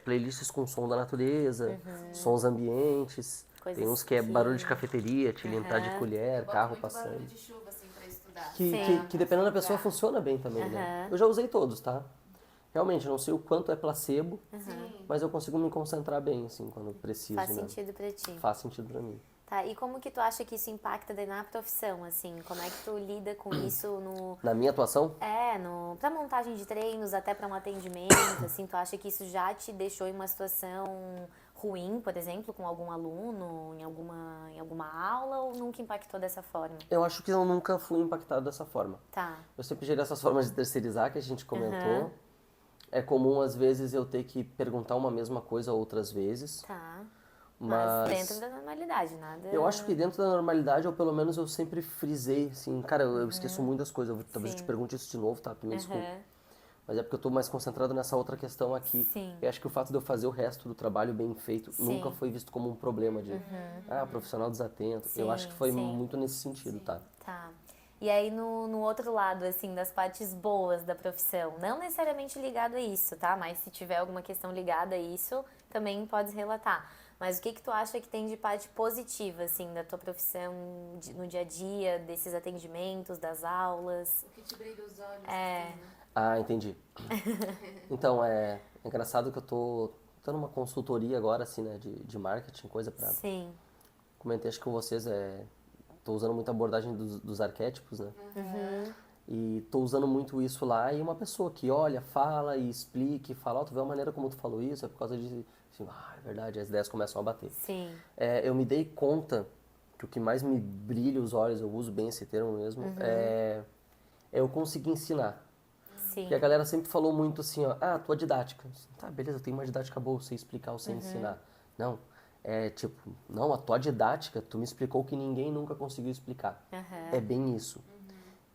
playlists com som da natureza, sons ambientes. coisas Tem uns que é barulho de cafeteria, tilintar de Eu colher, boto carro muito passando. barulho de chuva, assim, pra estudar. Que dependendo da pessoa funciona bem também, né? Eu já usei todos, tá? Realmente, eu não sei o quanto é placebo, mas eu consigo me concentrar bem, assim, quando eu preciso, Faz né? sentido pra ti. Faz sentido pra mim. Tá, e como que tu acha que isso impacta daí na profissão, assim? Como é que tu lida com isso no... Na minha atuação, pra montagem de treinos, até pra um atendimento, assim, tu acha que isso já te deixou em uma situação ruim, por exemplo, com algum aluno, em alguma aula, ou nunca impactou dessa forma? eu acho que eu nunca fui impactado dessa forma. Tá. Eu sempre gerei essas formas de terceirizar que a gente comentou. É comum, às vezes, eu ter que perguntar uma mesma coisa outras vezes. Tá. Mas dentro da normalidade, nada... eu acho que dentro da normalidade, ou pelo menos eu sempre frisei, assim, cara, eu esqueço muitas coisas. Talvez eu te pergunte isso de novo, tá? Tu me desculpa. Mas é porque eu tô mais concentrado nessa outra questão aqui. Sim. Eu acho que o fato de eu fazer o resto do trabalho bem feito nunca foi visto como um problema de, profissional desatento. Eu acho que foi muito nesse sentido, tá? Tá. E aí no outro lado, assim, das partes boas da profissão, não necessariamente ligado a isso, tá? Mas se tiver alguma questão ligada a isso, também pode relatar. Mas o que tu acha que tem de parte positiva, assim, da tua profissão no dia a dia, desses atendimentos, das aulas? O que te brilha os olhos, assim, né? Ah, entendi. Então, é engraçado que eu tô numa consultoria agora, assim, né, de marketing, coisa pra... Sim. Comentei, acho que com vocês, tô usando muito a abordagem dos arquétipos, né? E tô usando muito isso lá, e uma pessoa que olha, fala e explica, e fala, tu vê a maneira como tu falou isso, é por causa de... Assim, é verdade, as ideias começam a bater. Sim. Eu me dei conta que o que mais me brilha os olhos, eu uso bem esse termo mesmo, é eu conseguir ensinar. Sim. Porque a galera sempre falou muito assim, ó, tua didática. Tá, beleza, eu tenho uma didática boa, eu sei explicar, eu sei ensinar. Não, não, a tua didática, tu me explicou que ninguém nunca conseguiu explicar. É bem isso.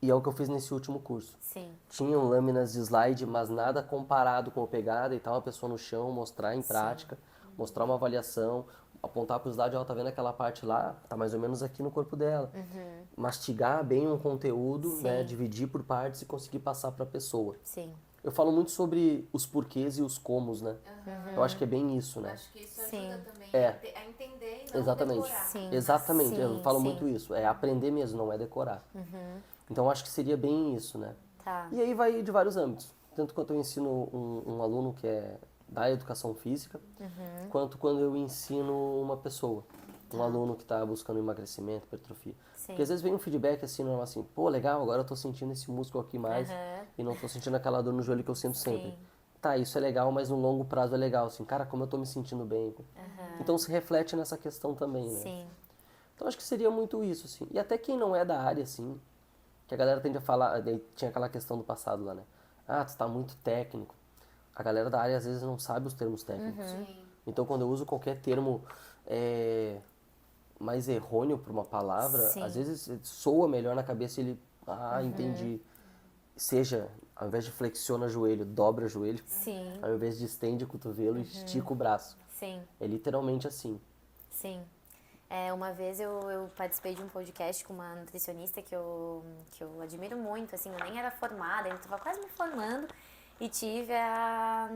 E é o que eu fiz nesse último curso. Sim. Tinham lâminas de slide, mas nada comparado com a pegada e tal, a pessoa no chão, mostrar em prática, mostrar uma avaliação, apontar para o slide, tá vendo aquela parte lá? Tá mais ou menos aqui no corpo dela. Mastigar bem um conteúdo, né, dividir por partes e conseguir passar para a pessoa. Sim. Eu falo muito sobre os porquês e os comos, né? Eu acho que é bem isso, né? Acho que isso ajuda também a entender e não Exatamente. decorar. Sim. Exatamente, eu falo sim. muito isso. É aprender mesmo, não é decorar. Então eu acho que seria bem isso, né? Tá. E aí vai de vários âmbitos. Tanto quanto eu ensino um aluno que é da educação física, quanto quando eu ensino uma pessoa. Um aluno que está buscando emagrecimento, hipertrofia. Sim. Porque às vezes vem um feedback assim, não assim, pô, legal, agora eu tô sentindo esse músculo aqui mais e não tô sentindo aquela dor no joelho que eu sinto sempre. Tá, isso é legal, mas no longo prazo é legal, assim, cara, como eu tô me sentindo bem. Então se reflete nessa questão também, né? Sim. Então acho que seria muito isso, assim. E até quem não é da área, assim, que a galera tende a falar, tinha aquela questão do passado lá, né? Tu tá muito técnico. A galera da área às vezes não sabe os termos técnicos. Então quando eu uso qualquer termo mais errôneo para uma palavra, às vezes soa melhor na cabeça e ele, entendi. Seja, ao invés de flexiona joelho, dobra joelho. Sim. Ao invés de estende o cotovelo, estica o braço. Sim. É literalmente assim. Sim. Uma vez eu participei de um podcast com uma nutricionista que eu admiro muito, assim, eu nem era formada, eu estava quase me formando e tive a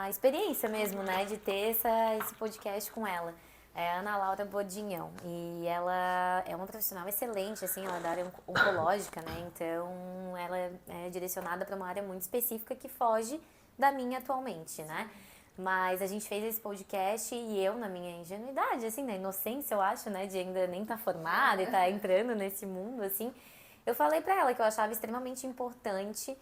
experiência mesmo, né, de ter esse podcast com ela. É a Ana Laura Bodinhão, e ela é uma profissional excelente, assim, ela é da área oncológica, né, então ela é direcionada para uma área muito específica que foge da minha atualmente, né. Mas a gente fez esse podcast e eu, na minha ingenuidade, assim, na inocência, eu acho, né, de ainda nem estar formada e estar entrando nesse mundo, assim, eu falei pra ela que eu achava extremamente importante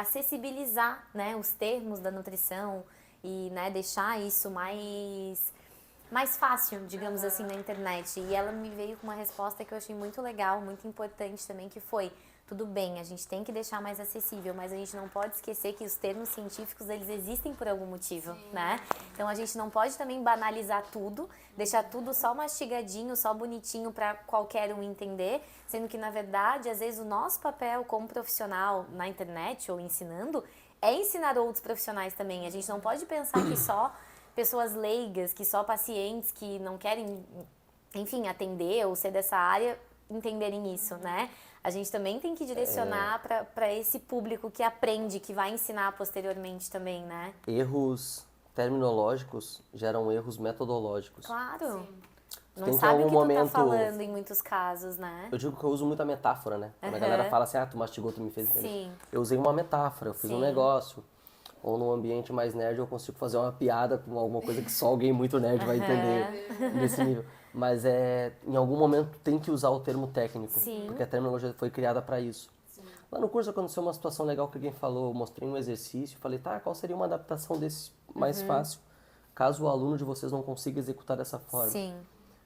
acessibilizar, né, os termos da nutrição e, né, deixar isso mais fácil, digamos assim, na internet. E ela me veio com uma resposta que eu achei muito legal, muito importante também, que foi: tudo bem, a gente tem que deixar mais acessível, mas a gente não pode esquecer que os termos científicos, eles existem por algum motivo, né? Então a gente não pode também banalizar tudo, deixar tudo só mastigadinho, só bonitinho para qualquer um entender, sendo que, na verdade, às vezes o nosso papel como profissional na internet ou ensinando é ensinar outros profissionais também. A gente não pode pensar que só pessoas leigas, que só pacientes que não querem, enfim, atender ou ser dessa área entenderem isso, né? A gente também tem que direcionar para esse público que aprende, que vai ensinar posteriormente também, né? Erros terminológicos geram erros metodológicos. Claro. Sim. Não Tem que sabe em o que algum tu tá momento- falando em muitos casos, né? Eu digo que eu uso muita metáfora, né? Quando a Aham. galera fala assim, tu mastigou, tu me fez entender. Sim. Eu usei uma metáfora, eu fiz um Sim. negócio. Ou num ambiente mais nerd eu consigo fazer uma piada com alguma coisa que só alguém muito nerd vai entender nesse nível. Mas em algum momento tem que usar o termo técnico. Sim. Porque a terminologia foi criada para isso. Lá no curso aconteceu uma situação legal que alguém falou, eu mostrei um exercício, falei, tá, qual seria uma adaptação desse mais fácil, caso o aluno de vocês não consiga executar dessa forma? Sim.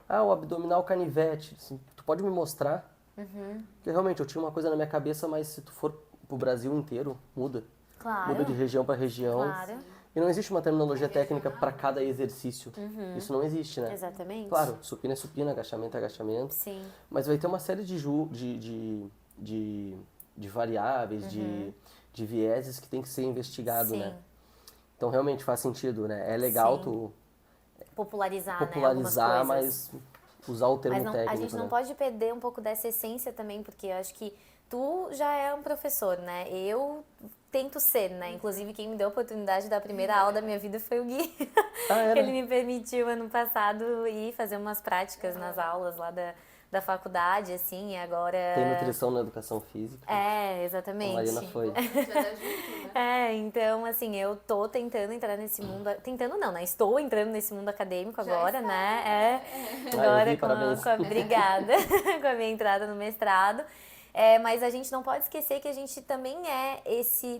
Ah, o abdominal canivete, assim, tu pode me mostrar? Porque realmente eu tinha uma coisa na minha cabeça, mas se tu for pro Brasil inteiro, muda. Claro. Muda de região para região. Claro. E não existe uma terminologia técnica para cada exercício. Isso não existe, né? Exatamente. Claro, supino é supino, agachamento é agachamento. Sim. Mas vai ter uma série de variáveis, de vieses que tem que ser investigado, Sim. né? Então realmente faz sentido, né? É legal Sim. tu Popularizar, popularizar, né? Algumas coisas. mas usar o termo Mas não, técnico, a gente não né? pode perder um pouco dessa essência também, porque eu acho que tu já é um professor, né? Eu tento ser, né? Inclusive, quem me deu a oportunidade da primeira aula da minha vida foi o Gui. Ah, era? Ele me permitiu, ano passado, ir fazer umas práticas nas aulas lá da faculdade, assim, e agora... Tem nutrição na educação física. É, A exatamente. Marina foi. Já dá junto, né? É, então, assim, eu tô tentando entrar nesse mundo... Tentando não, né? Estou entrando nesse mundo acadêmico Já agora, está. né? eu Agora vi, parabéns. obrigada, com a minha entrada no mestrado. Mas a gente não pode esquecer que a gente também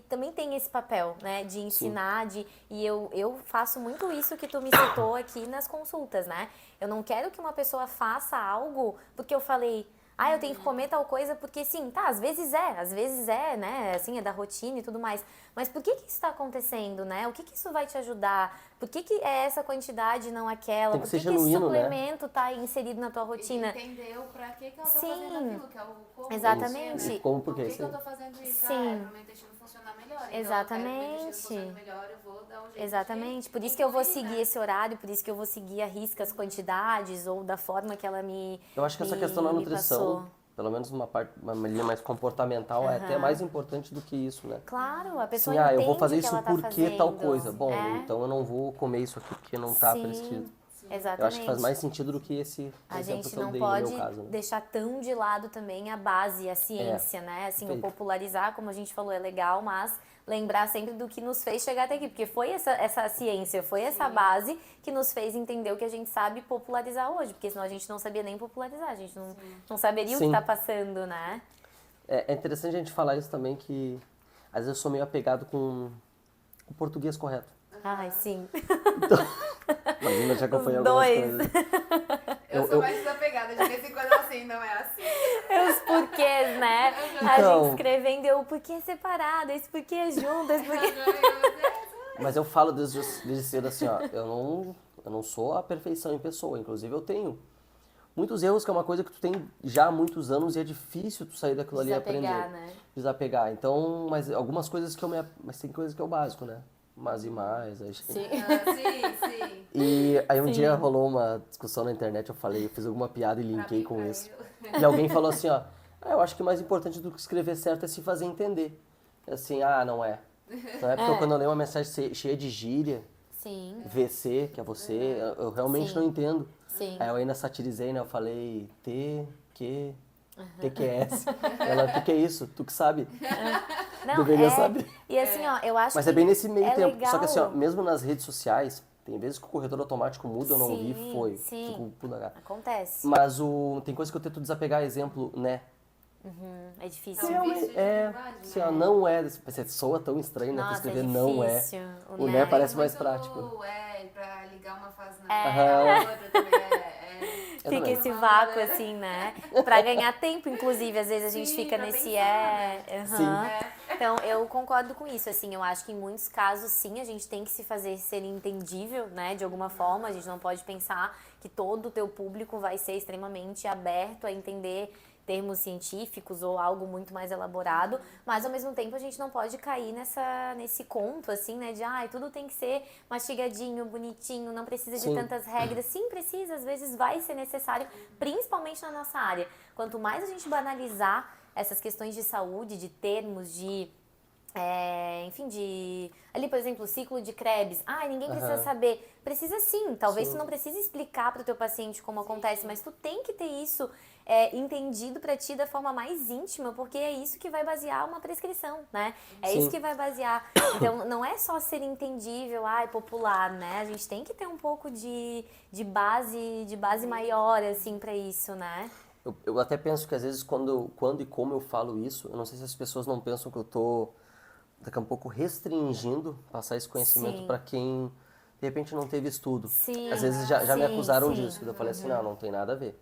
também tem esse papel, né? De ensinar, e eu faço muito isso que tu me citou aqui nas consultas, né? Eu não quero que uma pessoa faça algo porque eu falei, eu tenho que comer tal coisa porque sim, tá, às vezes é, né? Assim, é da rotina e tudo mais. Mas por que isso está acontecendo, né? O que isso vai te ajudar? Por que é essa quantidade e não aquela? Tem que Por ser que esse genuíno, né? suplemento tá inserido na tua rotina? E entendeu pra que ela tá Sim. fazendo aquilo, que é o como. Exatamente. Né? Como, por quê? que Sim. eu tô fazendo isso? Sim. É pro meu intestino funcionar melhor. Então, Exatamente. eu quero que meu intestino funcione melhor, eu vou dar um jeito Exatamente. de Por isso que eu vou incluir, seguir né? esse horário, por isso que eu vou seguir a risca as quantidades ou da forma que ela me Eu acho que essa me- questão da me nutrição, passou. pelo menos uma linha mais comportamental, é até mais importante do que isso, né? Claro, a pessoa Sim, eu vou entende fazer o que isso ela tá porque tal fazendo. coisa. Bom, É. então eu não vou comer isso aqui porque não tá Sim, prescrito. exatamente. Eu acho que faz mais sentido do que esse A exemplo gente que eu não dei pode no meu caso, né? deixar tão de lado também a base, a ciência, né? Assim, o perfeito. popularizar, como a gente falou, é legal, mas lembrar sempre do que nos fez chegar até aqui, porque foi essa ciência, foi essa base que nos fez entender o que a gente sabe popularizar hoje, porque senão a gente não sabia nem popularizar, a gente não saberia o que Sim. tá passando, né? É interessante a gente falar isso também, que às vezes eu sou meio apegado com o português correto. Ai, sim. Imagina, já acompanhei Os algumas dois. coisas. Eu sou mais desapegada, de vez em quando assim, não é assim. Os porquês, né? A Então. gente escrevendo, eu, porquê é separado, esse porquê é junto, esse porquê... Mas eu falo desde cedo assim, ó, eu não sou a perfeição em pessoa, inclusive eu tenho muitos erros, que é uma coisa que tu tem já há muitos anos e é difícil tu sair daquilo ali e Desapegar, aprender. né? Desapegar. Então, mas algumas coisas que mas tem coisas que é o básico, né? Mas e mais. Aí... Sim. Sim. E aí um Sim. dia rolou uma discussão na internet, eu fiz alguma piada e linkei mim, com pra isso. eu. E alguém falou assim, ó, eu acho que o mais importante do que escrever certo é se fazer entender. Assim, não é. Não é porque quando eu leio uma mensagem cheia de gíria, Sim, VC, que é você, eu realmente Sim. não entendo. sim. Aí eu ainda satirizei, né? Eu falei TQS. Ela, o que é isso? Tu que sabe. Não, Deveria saber. E assim, ó, eu acho Mas que é bem nesse meio é tempo. legal. Só que assim, ó, mesmo nas redes sociais, tem vezes que o corretor automático muda, eu não vi, Sim, foi. sim. Fico puto da gata. Acontece. Mas tem coisa que eu tento desapegar, exemplo, né? É difícil. Não, vício de linguagem, Assim, né? ó, não é. Você soa tão estranho, né? Pra Nossa, escrever é não é. difícil. O né parece mais Muito, prático. pra ligar uma fase Aham. na outra também Eu Fica também. esse vácuo, assim, né? Pra ganhar tempo, inclusive, às vezes a gente Sim, fica pra nesse pensar, aham. Sim. Então, eu concordo com isso, assim, eu acho que em muitos casos, sim, a gente tem que se fazer ser entendível, né, de alguma forma, a gente não pode pensar que todo o teu público vai ser extremamente aberto a entender termos científicos ou algo muito mais elaborado, mas ao mesmo tempo a gente não pode cair nesse conto, assim, né, de tudo tem que ser mastigadinho, bonitinho, não precisa de Sim. tantas regras. Sim, precisa, às vezes vai ser necessário, principalmente na nossa área. Quanto mais a gente banalizar essas questões de saúde, de termos, de enfim, ali, por exemplo, o ciclo de Krebs. Ninguém precisa Aham. saber. Precisa sim. Talvez Sim. tu não precise explicar pro teu paciente como acontece, mas tu tem que ter isso entendido pra ti da forma mais íntima, porque é isso que vai basear uma prescrição, né? É isso Sim. que vai basear. Então, não é só ser entendível, popular, né? A gente tem que ter um pouco de base maior, assim, pra isso, né? Eu até penso que às vezes quando e como eu falo isso, eu não sei se as pessoas não pensam que eu tô daqui a um pouco restringindo passar esse conhecimento Sim. para quem de repente não teve estudo. Sim, Às vezes já me sim, acusaram sim. disso, eu falei assim, não tem nada a ver.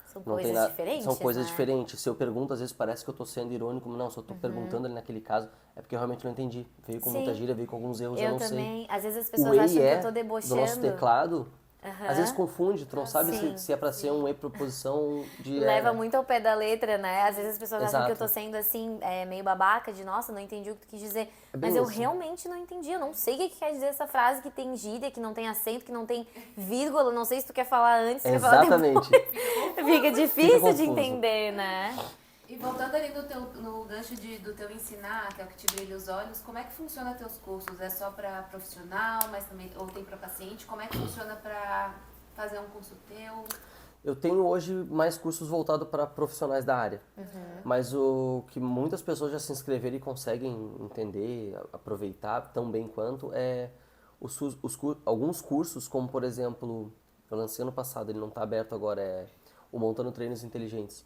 São Não tem coisas nada, diferentes, são coisas né? diferentes. Se eu pergunto, às vezes parece que eu tô sendo irônico, mas não, se eu tô perguntando ali naquele caso, é porque eu realmente não entendi. Veio com muita Sim. gíria, veio com alguns erros, eu Eu não sei. também. Às vezes as O pessoas E acham e que eu E tô do nosso debochando. teclado, às vezes Aham. confunde, tu não sabe Sim. se é pra ser um E preposição de Leva muito ao pé da letra, né? Às vezes as pessoas acham que eu tô Exato. sendo assim, meio babaca, de nossa, não entendi o que tu quis dizer. É bem Mas eu isso. realmente não entendi. Eu não sei o que quer dizer essa frase que tem gíria, que não tem acento, que não tem vírgula. Não sei se tu quer falar antes, se quer falar depois. Exatamente. Fica difícil de confuso. entender, né? E voltando ali no gancho do teu ensinar, que é o que te brilha os olhos, como é que funciona teus cursos? É só para profissional, mas também ou tem para paciente? Como é que funciona para fazer um curso teu? Eu tenho hoje mais cursos voltados para profissionais da área, mas o que muitas pessoas já se inscreveram e conseguem entender, aproveitar tão bem quanto é alguns cursos, como por exemplo, eu lancei ano passado, ele não está aberto agora, é o Montando Treinos Inteligentes.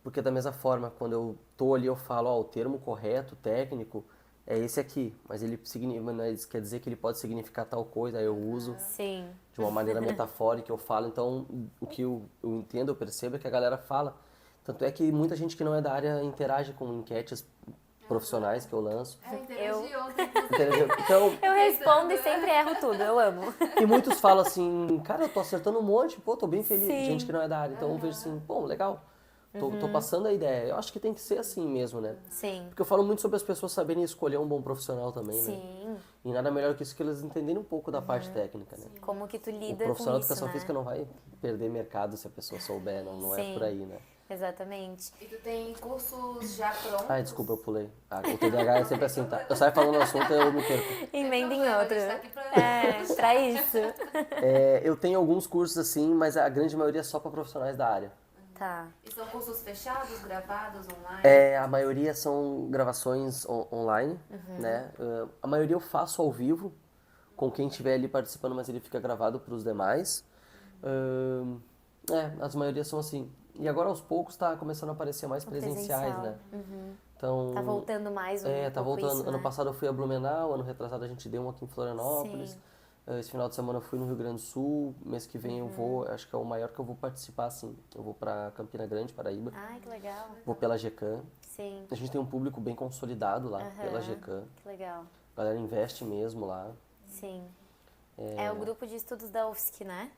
Porque da mesma forma, quando eu tô ali, eu falo, o termo correto, técnico, é esse aqui, mas mas quer dizer que ele pode significar tal coisa, aí eu uso Sim. de uma maneira metafórica, eu falo. Então, o que eu entendo, eu percebo é que a galera fala. Tanto é que muita gente que não é da área interage com enquetes profissionais que eu lanço. Interagir ontem, inclusive. Entendeu? Então, Eu respondo e sempre erro tudo, eu amo. e muitos falam assim, cara, eu tô acertando um monte, pô, tô bem feliz. Sim. Gente que não é da área. Então eu vejo assim, pô, legal. Tô passando a ideia. Eu acho que tem que ser assim mesmo, né? Sim. Porque eu falo muito sobre as pessoas saberem escolher um bom profissional também, né? Sim. E nada melhor que isso que eles entenderem um pouco da parte técnica, né? Como que tu O lida profissional com de isso, educação né? física não vai perder mercado se a pessoa souber, não é Sim. por aí, né? Exatamente. E tu tem cursos já prontos? Ai, desculpa, eu pulei. O TDAH é sempre assim, tá? Eu saio falando o assunto e eu me perco. Emenda em problema, a outro. gente tá aqui pra- Pra isso. Eu tenho alguns cursos assim, mas a grande maioria é só para profissionais da área. Tá. E são cursos fechados, gravados, online? A maioria são gravações online, né? A maioria eu faço ao vivo, com quem estiver ali participando, mas ele fica gravado para os demais. As maiorias são assim. E agora aos poucos tá começando a aparecer mais presenciais, presencial. né? Então, Tá voltando mais tá pouco voltando. isso, Ano né? passado eu fui a Blumenau, ano retrasado a gente deu um aqui em Florianópolis. Sim. Esse final de semana eu fui no Rio Grande do Sul. Mês que vem eu vou, acho que é o maior que eu vou participar, assim. Eu vou pra Campina Grande, Paraíba. Ai, que legal. Vou pela GECAM. Sim. A gente tem um público bem consolidado lá, pela Aham. GECAM. Que legal. A galera investe mesmo lá. Sim. É o grupo de estudos da UFSC, né?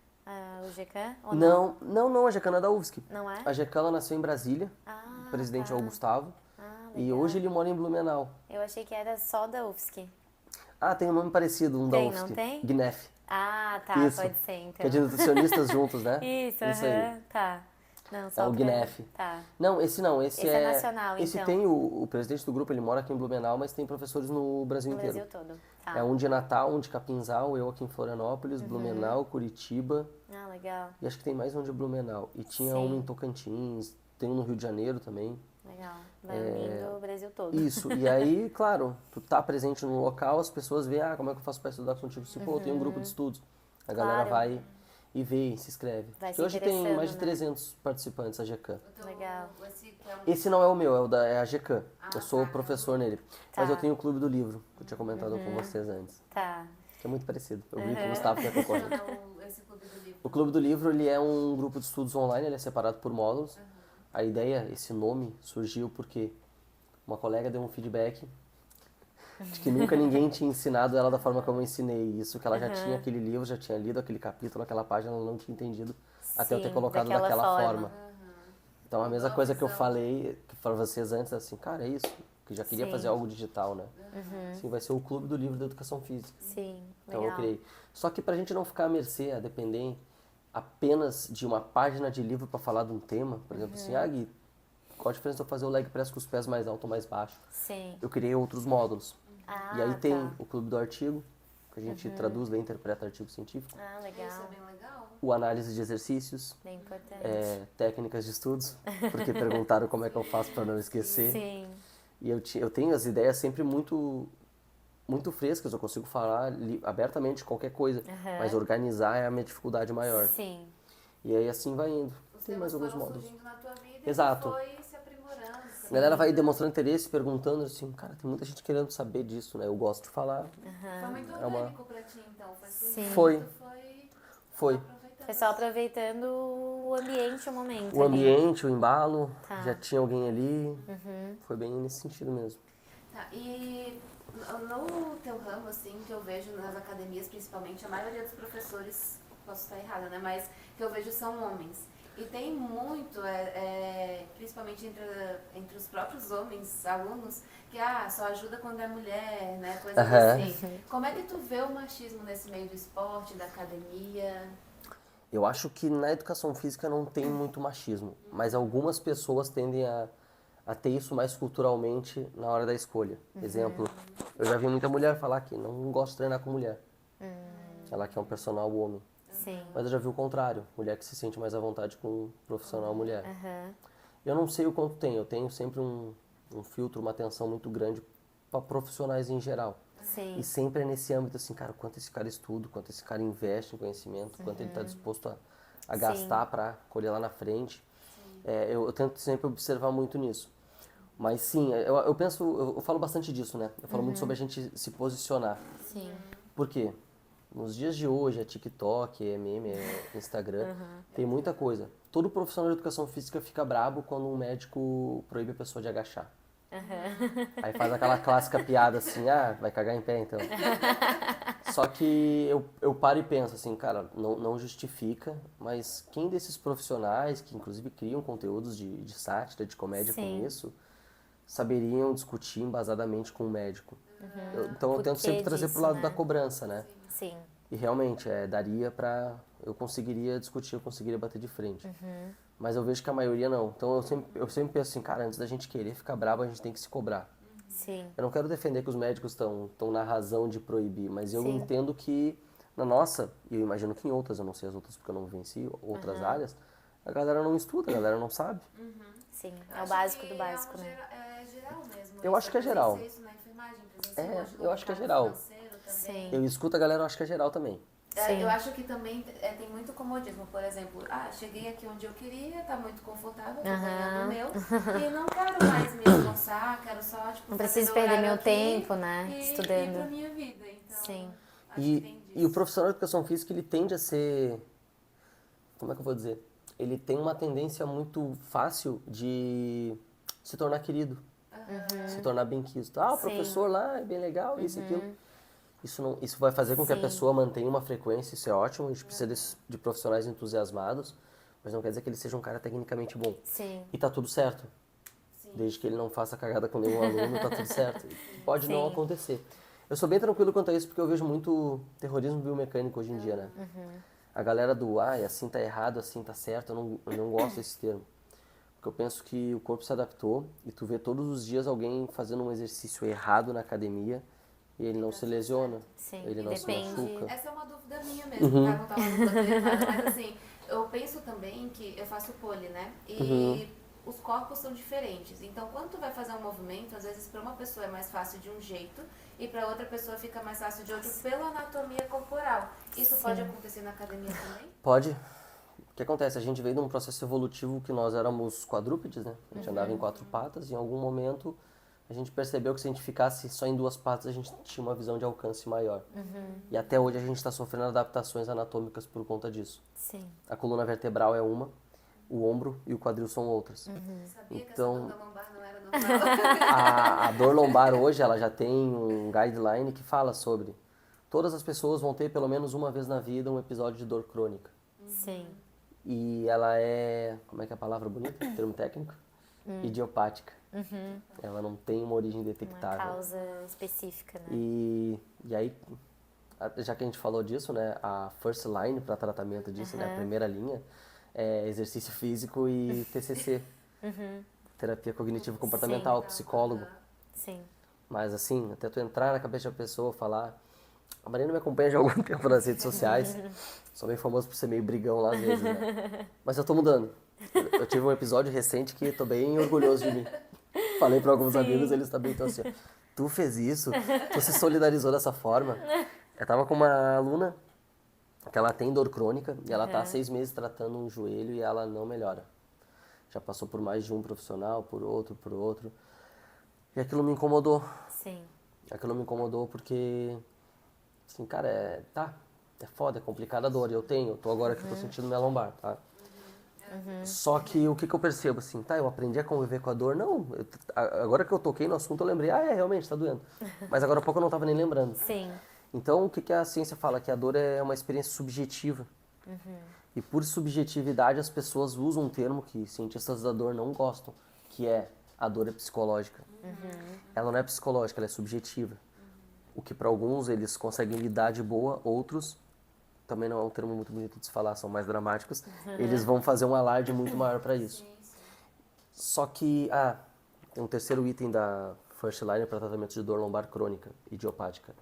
O GCAM? Ou Não, a GECAM não é da UFSC. Não é? A GECAM ela nasceu em Brasília, Ah, o presidente tá. é o Gustavo. E legal. hoje ele mora em Blumenau. Eu achei que era só da UFSC. Tem um nome parecido, um Tem, da não UFSC. tem? GNEF. Ah, tá. Isso. Pode ser, então. Que é de nutricionistas juntos, né? Isso, aí. aham. Tá. Não, só É o pra- GNEF. Tá. Não, esse não. Esse é nacional, Esse então. tem o presidente do grupo, ele mora aqui em Blumenau, mas tem professores no Brasil No inteiro. Brasil todo. Tá. É um de Natal, um de Capinzal, eu aqui em Florianópolis, Blumenau, Curitiba. Ah, legal. E acho que tem mais um de Blumenau. E tinha Sim. um em Tocantins, tem um no Rio de Janeiro também. Legal. Vai unindo o Brasil todo. Isso. E aí, claro, tu tá presente no local, as pessoas veem, como é que eu faço para estudar contigo? Se, pô, eu tenho um grupo de estudos. A galera Claro. vai e vê, e se inscreve. Vai Porque se hoje tem interessando, mais de né? 300 participantes a GECAM. O teu- Legal. Esse que é um- Esse não é o meu, é a GECAM. Eu sou tá. professor nele. Tá. Mas eu tenho o Clube do Livro, que eu tinha comentado com vocês antes. Tá. Que é muito parecido. Eu vi que o Gustavo que é concorrente. Esse clube do livro. O Clube do Livro, ele é um grupo de estudos online, ele é separado por módulos. A ideia, esse nome, surgiu porque uma colega deu um feedback de que nunca ninguém tinha ensinado ela da forma como eu ensinei. Isso que ela já tinha aquele livro, já tinha lido aquele capítulo, aquela página, ela não tinha entendido até eu ter Sim, colocado daquela daquela forma. forma. Então a mesma coisa que eu falei para vocês antes, assim, cara, é isso. Que já queria Sim. fazer algo digital, né? Assim, vai ser o Clube do Livro da Educação Física. Sim. Então Legal. eu criei. Só que pra gente não ficar à mercê, a depender apenas de uma página de livro para falar de um tema, por exemplo, assim, Gui, qual a diferença de eu fazer o leg press com os pés mais alto ou mais baixo? Sim. Eu criei outros módulos. E aí tem tá. o clube do artigo, que a gente traduz, lê e interpreta artigo científico. Ah, Isso legal. é bem legal. O análise de exercícios, Bem importante. técnicas de estudos, porque perguntaram como é que eu faço para não esquecer. Sim. E eu tenho as ideias sempre muito frescas, eu consigo falar abertamente qualquer coisa, mas organizar é a minha dificuldade maior. Sim. E aí assim vai indo. Os Tem temas mais alguns foram módulos. surgindo na tua vida Exato. e tu foi se aprimorando. A galera vai demonstrando interesse, perguntando assim, cara, tem muita gente querendo saber disso, né? Eu gosto de falar. Foi muito orgânico pra ti, então. Foi surgindo, Foi. tu Foi. aproveitando. Foi só aproveitando o ambiente, o momento. O ali. ambiente, o embalo, Tá. já tinha alguém ali. Foi bem nesse sentido mesmo. Tá, e no teu ramo, assim, que eu vejo nas academias, principalmente, a maioria dos professores, posso estar errada, né? Mas que eu vejo são homens. E tem muito, principalmente entre os próprios homens, alunos, que só ajuda quando é mulher, né? Coisas assim. Como é que tu vê o machismo nesse meio do esporte, da academia? Eu acho que na educação física não tem muito machismo, mas algumas pessoas tendem a ter isso mais culturalmente na hora da escolha. Exemplo, eu já vi muita mulher falar que não gosta de treinar com mulher. Ela quer um personal homem. Sim. Mas eu já vi o contrário, mulher que se sente mais à vontade com um profissional mulher. Aham. Eu não sei o quanto tem, eu tenho sempre um filtro, uma atenção muito grande para profissionais em geral. Sim. E sempre é nesse âmbito assim, cara, quanto esse cara estuda, quanto esse cara investe em conhecimento, quanto ele está disposto a gastar para colher lá na frente. Eu tento sempre observar muito nisso. Mas sim, eu penso, eu falo bastante disso, né? Eu falo muito sobre a gente se posicionar. Sim. Por quê? Nos dias de hoje, é TikTok, é meme, é Instagram, tem muita coisa. Todo profissional de educação física fica brabo quando um médico proíbe a pessoa de agachar. Aí faz aquela clássica piada assim, vai cagar em pé então. Só que eu paro e penso assim, cara, não justifica, mas quem desses profissionais, que inclusive criam conteúdos de sátira, de comédia com isso, saberiam discutir embasadamente com o médico? Então eu Por tento que sempre trazer pro disso, lado né? da cobrança, né? Sim. E realmente, daria pra... Eu conseguiria discutir, eu conseguiria bater de frente. Mas eu vejo que a maioria não. Então eu sempre penso assim, cara, antes da gente querer ficar bravo, a gente tem que se cobrar. Sim. Eu não quero defender que os médicos estão na razão de proibir, mas eu Sim. entendo que na nossa, e eu imagino que em outras, eu não sei as outras porque eu não venci, outras áreas, a galera não estuda, a galera não sabe. Sim. É o Acho básico que do básico, é né? É geral mesmo. Eu acho que é geral. Isso na enfermagem, presenciou, Eu acho que é no geral. financeiro também. Sim. Eu escuto a galera, eu acho que é geral também. Sim. Eu acho que também tem muito comodismo, por exemplo, cheguei aqui onde eu queria, tá muito confortável, tô ganhando o meu, e não quero mais me esforçar, quero só, tipo, Não fazer preciso meu perder horário meu aqui tempo, né? e ir Estudando. pra minha vida, então, Sim. acho que tem E o disso. profissional de educação física, ele tende a ser... Como é que eu vou dizer? Ele tem uma tendência muito fácil de se tornar querido. Se tornar bem quisto. O professor lá é bem legal, isso e aquilo. Isso vai fazer com que a Sim. pessoa mantenha uma frequência, isso é ótimo. A gente precisa de profissionais entusiasmados, mas não quer dizer que ele seja um cara tecnicamente bom. Sim. E tá tudo certo. Desde que ele não faça cagada com nenhum aluno, tá tudo certo. Pode não acontecer. Eu sou bem tranquilo quanto a isso, porque eu vejo muito terrorismo biomecânico hoje em dia, né? A galera do, assim tá errado, assim tá certo, eu não gosto desse termo. Porque eu penso que o corpo se adaptou e tu vê todos os dias alguém fazendo um exercício errado na academia e ele não se lesiona, Sim. ele não se Depende. machuca. Essa é uma dúvida minha mesmo, tá? Não tava no plano, mas assim, eu penso também que eu faço pole, né? E os corpos são diferentes. Então, quando tu vai fazer um movimento, às vezes para uma pessoa é mais fácil de um jeito e para outra pessoa fica mais fácil de outro pela anatomia corporal. Isso pode acontecer na academia também? Pode. O que acontece? A gente veio de um processo evolutivo que nós éramos quadrúpedes, né? A gente andava em 4 patas e em algum momento a gente percebeu que se a gente ficasse só em 2 patas, a gente tinha uma visão de alcance maior. E até hoje a gente está sofrendo adaptações anatômicas por conta disso. Sim. A coluna vertebral é uma, o ombro e o quadril são outras. Sabia que Então- essa dor da lombar não era normal? A dor lombar hoje, ela já tem um guideline que fala sobre todas as pessoas vão ter pelo menos uma vez na vida um episódio de dor crônica. Sim. E ela é, como é que é a palavra bonita? Termo técnico? Idiopática. Ela não tem uma origem Uma detectável. causa específica, né? E aí, já que a gente falou disso, né, a first line para tratamento disso, né, a primeira linha, é exercício físico e TCC. terapia cognitivo-comportamental, psicólogo. Sim. Mas assim, até tu entrar na cabeça da pessoa, falar... A Marina me acompanha já há algum tempo nas redes sociais. Sou meio famoso por ser meio brigão lá às vezes, né? Mas eu tô mudando. Eu tive um episódio recente que tô bem orgulhoso de mim. Falei pra alguns amigos, eles também estão assim, tu fez isso? Tu se solidarizou dessa forma? Eu tava com uma aluna que ela tem dor crônica e ela tá há 6 meses tratando um joelho e ela não melhora. Já passou por mais de um profissional, por outro. E aquilo me incomodou. Sim. Aquilo me incomodou porque, assim, cara, é foda, é complicada a dor. Eu tô agora que eu tô sentindo minha lombar, tá? Só que o que eu percebo, assim, tá, eu aprendi a conviver com a dor, não, agora que eu toquei no assunto eu lembrei, realmente, tá doendo. Mas agora há pouco eu não tava nem lembrando. Sim. Então, o que a ciência fala? Que a dor é uma experiência subjetiva. E por subjetividade as pessoas usam um termo que cientistas da dor não gostam, que é a dor é psicológica. Ela não é psicológica, ela é subjetiva. O que para alguns eles conseguem lidar de boa, outros, também não é um termo muito bonito de se falar, são mais dramáticos, eles vão fazer um alarde muito maior para isso. Só que, tem um terceiro item da First Line para tratamento de dor lombar crônica, idiopática,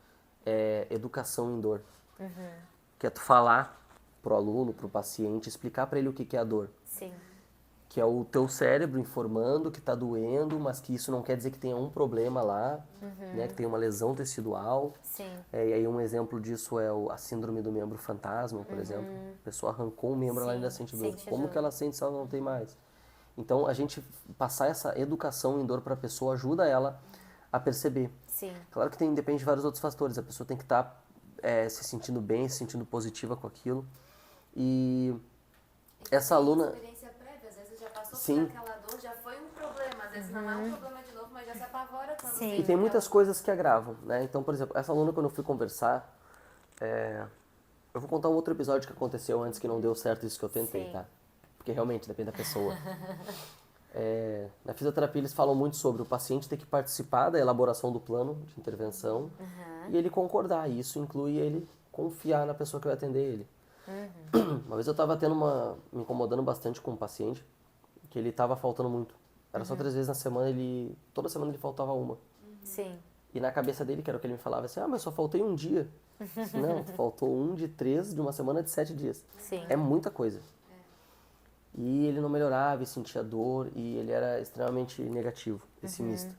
é educação em dor. Que é tu falar pro aluno, pro paciente, explicar para ele o que é a dor. Sim. Que é o teu cérebro informando que tá doendo, mas que isso não quer dizer que tenha um problema lá, né, que tem uma lesão tecidual. Sim. E aí um exemplo disso é a síndrome do membro fantasma, por exemplo. A pessoa arrancou um membro, ela ainda sente dor. Como que ela sente se ela não tem mais? Então, a gente passar essa educação em dor para a pessoa ajuda ela a perceber. Sim. Claro que depende de vários outros fatores. A pessoa tem que estar se sentindo bem, se sentindo positiva com aquilo. E essa aluna... Experiência prévia, às vezes já passou Sim. por aquela dor, já foi um problema. Às vezes não é um problema de novo, mas já se apavora quando Sim. E tem muitas coisas que agravam, né? Então, por exemplo, essa aluna, quando eu fui conversar, eu vou contar um outro episódio que aconteceu antes que não deu certo isso que eu tentei, Sim. tá? Porque realmente depende da pessoa. Na fisioterapia eles falam muito sobre o paciente ter que participar da elaboração do plano de intervenção e ele concordar. E isso inclui ele confiar na pessoa que vai atender ele. Uma vez eu estava me incomodando bastante com um paciente que ele estava faltando muito. Era só 3 vezes na semana, toda semana ele faltava uma. Sim. E na cabeça dele, que era o que ele me falava, assim, mas só faltei um dia. Não, faltou 1 de 3 de uma semana de 7 dias. Sim. É muita coisa. E ele não melhorava e sentia dor e ele era extremamente negativo, pessimista.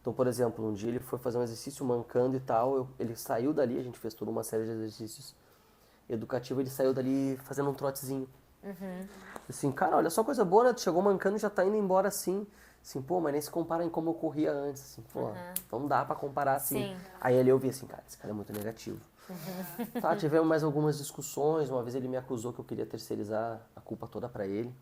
Então, por exemplo, um dia ele foi fazer um exercício mancando e tal, ele saiu dali, a gente fez toda uma série de exercícios educativos, ele saiu dali fazendo um trotezinho. Assim, cara, olha só coisa boa, né? Tu chegou mancando e já tá indo embora assim. Assim, pô, mas nem se compara em como eu corria antes. Assim, pô, não dá pra comparar assim. Sim. Aí ele eu vi assim, cara, esse cara é muito negativo. Tá, tivemos mais algumas discussões. Uma vez ele me acusou que eu queria terceirizar a culpa toda pra ele.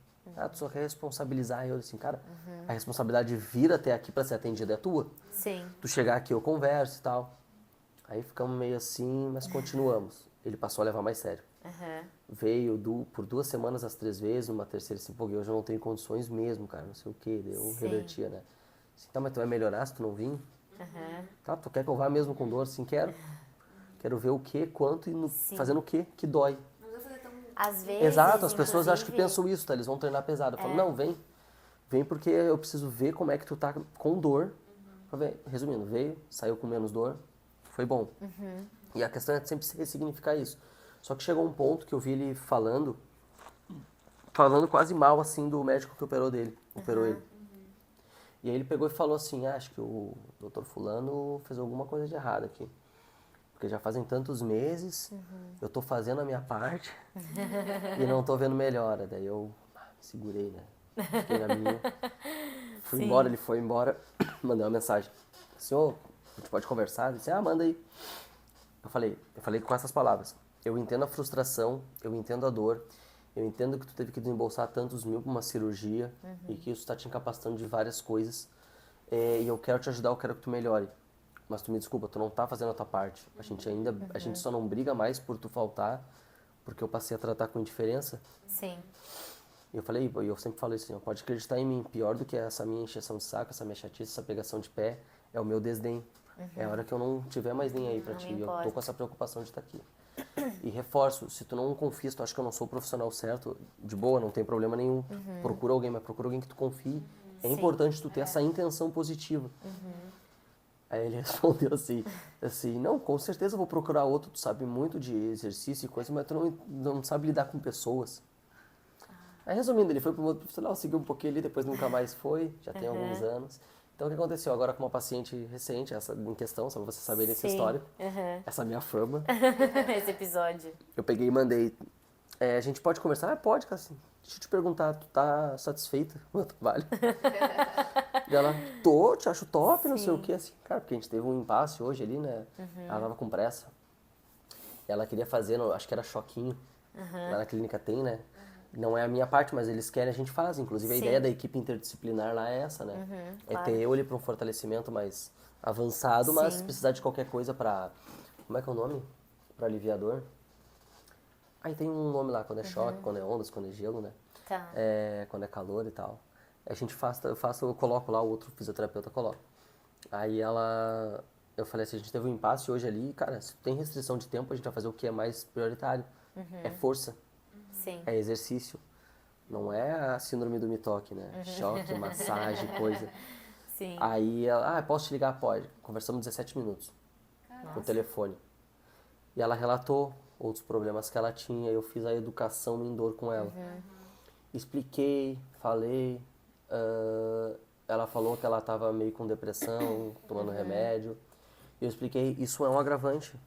Tu só quer responsabilizar eu. Assim, cara, a responsabilidade de vir até aqui pra ser atendida é tua. Sim. Tu chegar aqui, eu converso e tal. Aí ficamos meio assim, mas continuamos. Ele passou a levar mais sério. Veio por 2 semanas as 3 vezes, numa terceira assim, pô, eu já não tenho condições mesmo, cara, não sei o que, eu revertia, né? Assim, tá, mas tu vai melhorar se tu não vir? Tá, tu quer que eu vá mesmo com dor? Sim, quero. Quero ver o que, quanto e fazendo o que dói. Não vai fazer tão... Às vezes, Exato, as pessoas acham que inclusive, pensam isso, tá? Eles vão treinar pesado. Eu falo, não, vem. Vem porque eu preciso ver como é que tu tá com dor. Pra ver. Resumindo, veio, saiu com menos dor, foi bom. E a questão é sempre se ressignificar isso. Só que chegou um ponto que eu vi ele falando quase mal, assim, do médico que operou ele. E aí ele pegou e falou assim, acho que o doutor fulano fez alguma coisa de errado aqui. Porque já fazem tantos meses, eu tô fazendo a minha parte e não tô vendo melhora. Daí eu me segurei, né? Fiquei na minha. Fui embora, ele foi embora, mandei uma mensagem. Senhor, a gente pode conversar? Ele disse, manda aí. Eu falei com essas palavras. Eu entendo a frustração, eu entendo a dor, eu entendo que tu teve que desembolsar tantos mil pra uma cirurgia e que isso tá te incapacitando de várias coisas. E eu quero te ajudar, eu quero que tu melhore. Mas tu me desculpa, tu não tá fazendo a tua parte. A gente só não briga mais por tu faltar, porque eu passei a tratar com indiferença. Sim. E eu sempre falo isso, pode acreditar em mim, pior do que essa minha encheção de saco, essa minha chatice, essa pegação de pé, é o meu desdém. É a hora que eu não tiver mais nem aí pra Não ti, me eu tô importa. com essa preocupação de estar aqui. E reforço, se tu não confia, se tu acha que eu não sou o profissional certo, de boa, não tem problema nenhum. Procura alguém, mas procura alguém que tu confie É importante tu ter essa intenção positiva. Aí ele respondeu assim, não, com certeza eu vou procurar outro, tu sabe muito de exercício e coisa, mas tu não sabe lidar com pessoas. Aí, resumindo, ele foi pro mundo profissional, seguiu um pouquinho ali, depois nunca mais foi, já tem alguns anos. Então, o que aconteceu agora com uma paciente recente, essa em questão, só pra você saber dessa história, essa minha fama. Esse episódio. Eu peguei e mandei, a gente pode conversar? Ah, pode, cara, assim, deixa eu te perguntar, tu tá satisfeita com o meu trabalho? E ela, te acho top, não sei o que, assim, cara, porque a gente teve um impasse hoje ali, né? Ela tava com pressa. Ela queria fazer, acho que era choquinho, lá na clínica tem, né? Não é a minha parte, mas eles querem, a gente faz. Inclusive, a ideia da equipe interdisciplinar lá é essa, né? É ter eu ali para um fortalecimento mais avançado, mas se precisar de qualquer coisa para... Como é que é o nome? Para aliviador? Aí tem um nome lá, quando é choque, quando é ondas, quando é gelo, né? Tá. Quando é calor e tal. A gente eu coloco lá, o outro fisioterapeuta coloca. Aí eu falei assim, a gente teve um impasse hoje ali, cara, se tem restrição de tempo, a gente vai fazer o que é mais prioritário. É força. Sim. É exercício. Não é a síndrome do mitoque, né? Choque, massagem, coisa. Sim. Aí ela, posso te ligar? Pode. Conversamos 17 minutos no telefone. E ela relatou outros problemas que ela tinha. Eu fiz a educação em dor com ela. Expliquei, falei. Ela falou que ela estava meio com depressão, tomando remédio. Eu expliquei, isso é um agravante.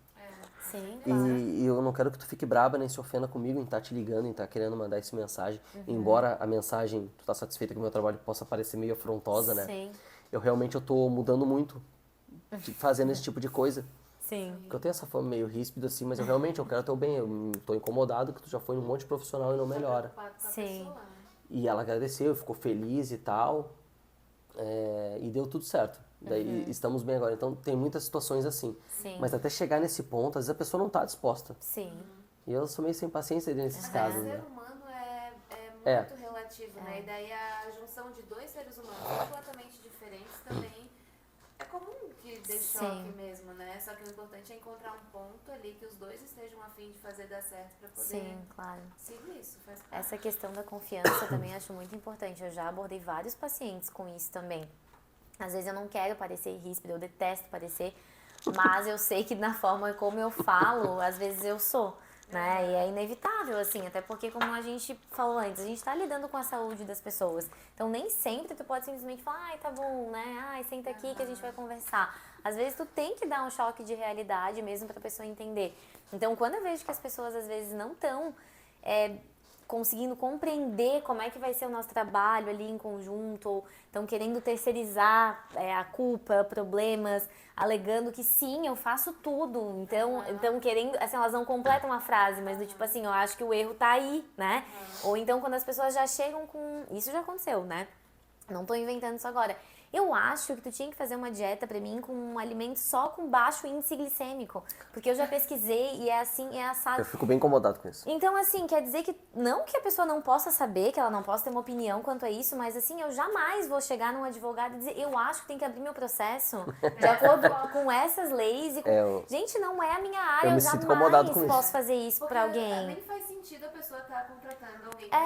Sim, E eu não quero que tu fique braba nem se ofenda comigo em estar te ligando, em estar querendo mandar essa mensagem. Embora a mensagem, tu tá satisfeita que o meu trabalho possa parecer meio afrontosa, né? Sim. Eu tô mudando muito, fazendo esse tipo de coisa. Sim. Porque eu tenho essa fama meio ríspida assim, mas eu quero teu bem. Eu tô incomodado que tu já foi num monte de profissional e não melhora. Sim. E ela agradeceu, ficou feliz e tal. E deu tudo certo. Daí estamos bem agora. Então tem muitas situações assim. Sim. Mas até chegar nesse ponto, às vezes a pessoa não tá disposta. Sim. E eu sou meio sem paciência nesses casos, O ser né? humano é muito relativo, né? E daí a junção de dois seres humanos completamente diferentes também é comum que dê choque mesmo, né? Só que o importante é encontrar um ponto ali que os dois estejam a fim de fazer dar certo pra poder Sim, claro. seguir isso. Faz parte. Essa questão da confiança também acho muito importante. Eu já abordei vários pacientes com isso também. Às vezes eu não quero parecer ríspida, eu detesto parecer, mas eu sei que na forma como eu falo, às vezes eu sou, né? E é inevitável, assim, até porque como a gente falou antes, a gente tá lidando com a saúde das pessoas. Então nem sempre tu pode simplesmente falar, ai, tá bom, né? Ai, senta aqui que a gente vai conversar. Às vezes tu tem que dar um choque de realidade mesmo pra pessoa entender. Então quando eu vejo que as pessoas às vezes não estão conseguindo compreender como é que vai ser o nosso trabalho ali em conjunto, ou estão querendo terceirizar a culpa, problemas, alegando que sim, eu faço tudo. Então querendo, assim, elas não completam a frase, mas do tipo assim, eu acho que o erro tá aí, né? Ou então quando as pessoas já chegam com... Isso já aconteceu, né? Não tô inventando isso agora. Eu acho que tu tinha que fazer uma dieta pra mim com um alimento só com baixo índice glicêmico. Porque eu já pesquisei e é assim, é assado. Eu fico bem incomodado com isso. Então, assim, quer dizer que não que a pessoa não possa saber, que ela não possa ter uma opinião quanto a isso, mas assim, eu jamais vou chegar num advogado e dizer, eu acho que tem que abrir meu processo de acordo com essas leis e com... Gente, não é a minha área, eu sinto incomodado com jamais isso. posso fazer isso pra alguém. Nem faz sentido a pessoa estar contratando alguém pra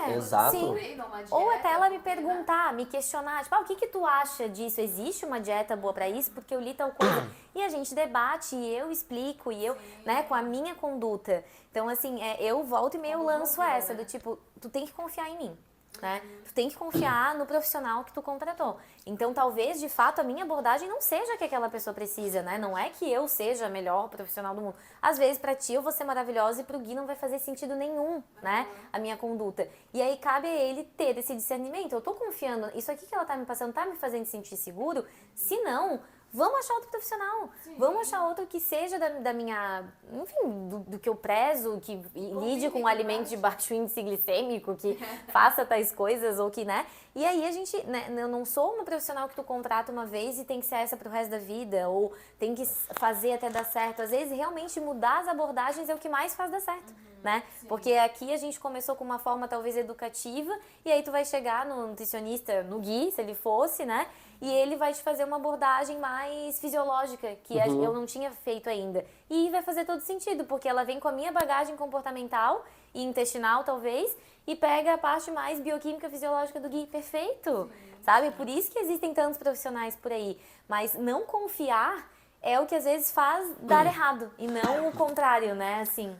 fazer Exato. um treino, uma dieta, Ou até ela me porque, perguntar, me questionar, tipo, o que tu acha disso? Existe uma dieta boa pra isso? Porque eu li tal coisa. E a gente debate, e eu explico, e eu, né, com a minha conduta. Então, assim, eu volto e meio lanço essa, do tipo, tu tem que confiar em mim, né? Tu tem que confiar no profissional que tu contratou. Então, talvez, de fato, a minha abordagem não seja a que aquela pessoa precisa, né? Não é que eu seja a melhor profissional do mundo. Às vezes, pra ti, eu vou ser maravilhosa e pro Gui não vai fazer sentido nenhum, né? A minha conduta. E aí, cabe a ele ter esse discernimento. Eu tô confiando, isso aqui que ela tá me passando tá me fazendo sentir seguro? Se não... Vamos achar outro profissional, vamos achar outro que seja da minha, enfim, do que eu prezo, que lide com alimentos de baixo índice glicêmico, que faça tais coisas, ou que, né? E aí a gente, né, eu não sou uma profissional que tu contrata uma vez e tem que ser essa pro resto da vida, ou tem que fazer até dar certo. Às vezes, realmente, mudar as abordagens é o que mais faz dar certo. né? Porque aqui a gente começou com uma forma talvez educativa e aí tu vai chegar no nutricionista, no Gui, se ele fosse, né? E ele vai te fazer uma abordagem mais fisiológica, que eu não tinha feito ainda. E vai fazer todo sentido, porque ela vem com a minha bagagem comportamental e intestinal, talvez, e pega a parte mais bioquímica fisiológica do Gui. Perfeito! Sabe? Por isso que existem tantos profissionais por aí. Mas não confiar é o que às vezes faz dar errado, e não o contrário, né? Assim.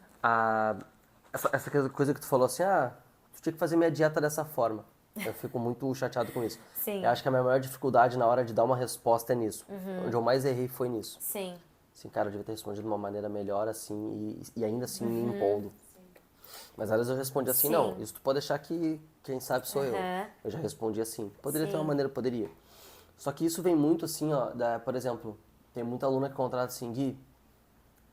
Essa coisa que tu falou assim, tu tinha que fazer minha dieta dessa forma. Eu fico muito chateado com isso. Sim. Eu acho que a minha maior dificuldade na hora de dar uma resposta é nisso. Onde eu mais errei foi nisso. Sim. Assim, cara, eu devia ter respondido de uma maneira melhor, assim, e ainda assim me impondo. Mas às vezes eu respondi assim, não, isso tu pode deixar que quem sabe sou eu. Eu já respondi assim. Poderia ter uma maneira, poderia. Só que isso vem muito assim, ó, por exemplo, tem muita aluna que contrata assim, Gui,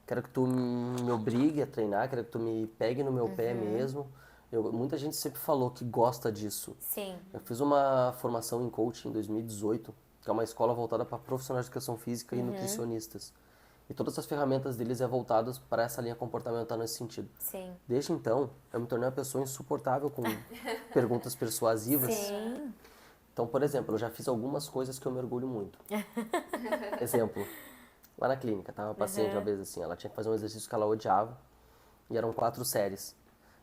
quero que tu me obrigue a treinar, quero que tu me pegue no meu pé mesmo. Muita gente sempre falou que gosta disso. Sim. Eu fiz uma formação em coaching em 2018, que é uma escola voltada para profissionais de educação física e nutricionistas. E todas as ferramentas deles é voltadas para essa linha comportamental nesse sentido. Sim. Desde então, eu me tornei uma pessoa insuportável com perguntas persuasivas. Sim. Então, por exemplo, eu já fiz algumas coisas que eu me orgulho muito. Exemplo, lá na clínica, tava uma paciente uma vez assim, ela tinha que fazer um exercício que ela odiava, e eram 4 séries.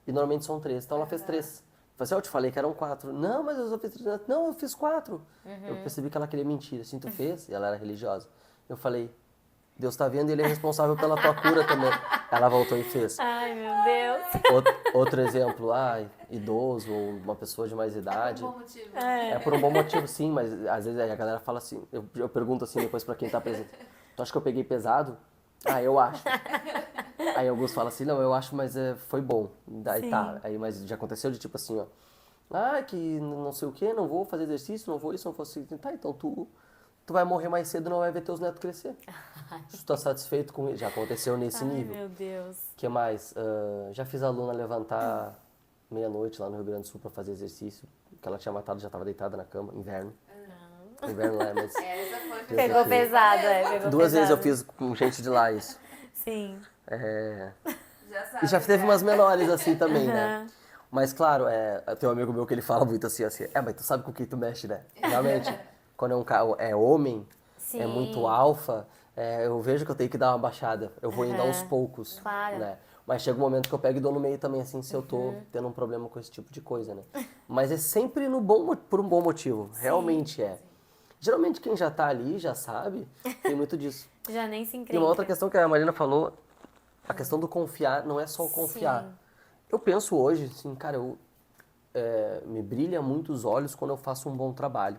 E normalmente são 3, então ela fez 3. Eu falei assim, eu te falei que eram 4. Não, mas eu só fiz 3. Não, eu fiz 4. Eu percebi que ela queria mentir, assim, tu fez? E ela era religiosa. Eu falei, Deus tá vendo e ele é responsável pela tua cura também. Ela voltou e fez. Ai, meu Deus. Outro exemplo, idoso ou uma pessoa de mais idade. É por um bom motivo. É por um bom motivo, sim, mas às vezes a galera fala assim, eu pergunto assim depois pra quem tá presente, tu acha que eu peguei pesado? Eu acho. Aí alguns falam assim, não, eu acho, mas foi bom. Daí tá, mas já aconteceu de tipo assim, ó, que não sei o que, não vou fazer exercício, não vou isso, não vou assim. Tá, então tu vai morrer mais cedo e não vai ver teus netos crescer. Se tu tá satisfeito com isso, já aconteceu nesse nível. Ai, meu Deus. O que mais? Já fiz a aluna levantar meia-noite lá no Rio Grande do Sul pra fazer exercício, que ela tinha matado, já tava deitada na cama, inverno. Inverno lá, mas... Essa foi Pegou pesado, pegou 2 vezes eu pesado. fiz com gente de lá isso. Sim. Já sabe, E já teve né? umas menores assim também, né? Mas claro, tem um amigo meu que ele fala muito assim, mas tu sabe com quem tu mexe, né? Realmente, quando é homem, Sim. é muito alfa, eu vejo que eu tenho que dar uma baixada. Eu vou indo aos poucos, Claro. né? Mas chega um momento que eu pego e dou no meio também, assim, se eu tô tendo um problema com esse tipo de coisa, né? Mas é sempre por um bom motivo, realmente é. Geralmente quem já tá ali, já sabe, tem muito disso. Já nem se E encrenca. uma outra questão que a Marina falou, a questão do confiar, não é só o confiar. Sim. Eu penso hoje, assim, cara, me brilha muito os olhos quando eu faço um bom trabalho.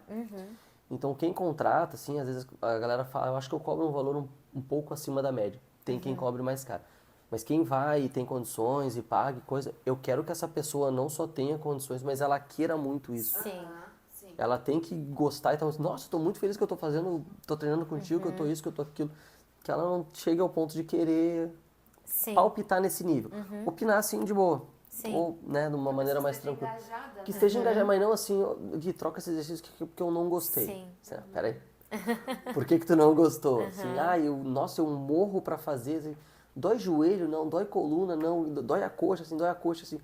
Então, quem contrata, assim, às vezes a galera fala, eu acho que eu cobro um valor um pouco acima da média. Tem quem cobre mais caro. Mas quem vai e tem condições e pague coisa, eu quero que essa pessoa não só tenha condições, mas ela queira muito isso. Sim. Sim. Ela tem que gostar, então, nossa, eu tô muito feliz que eu tô fazendo, tô treinando contigo, que eu tô isso, que eu tô aquilo. Que ela não chegue ao ponto de querer Sim. palpitar nesse nível. Opinar assim de boa. Sim. Ou, né, de uma maneira mais Esteja tranquila. engajada, Que né? esteja engajada, mas não assim, Gui, troca esse exercício porque eu não gostei. Sim. Peraí. Por que tu não gostou? Assim, eu morro pra fazer. Assim, dói joelho, não, dói coluna, não, dói a coxa, assim.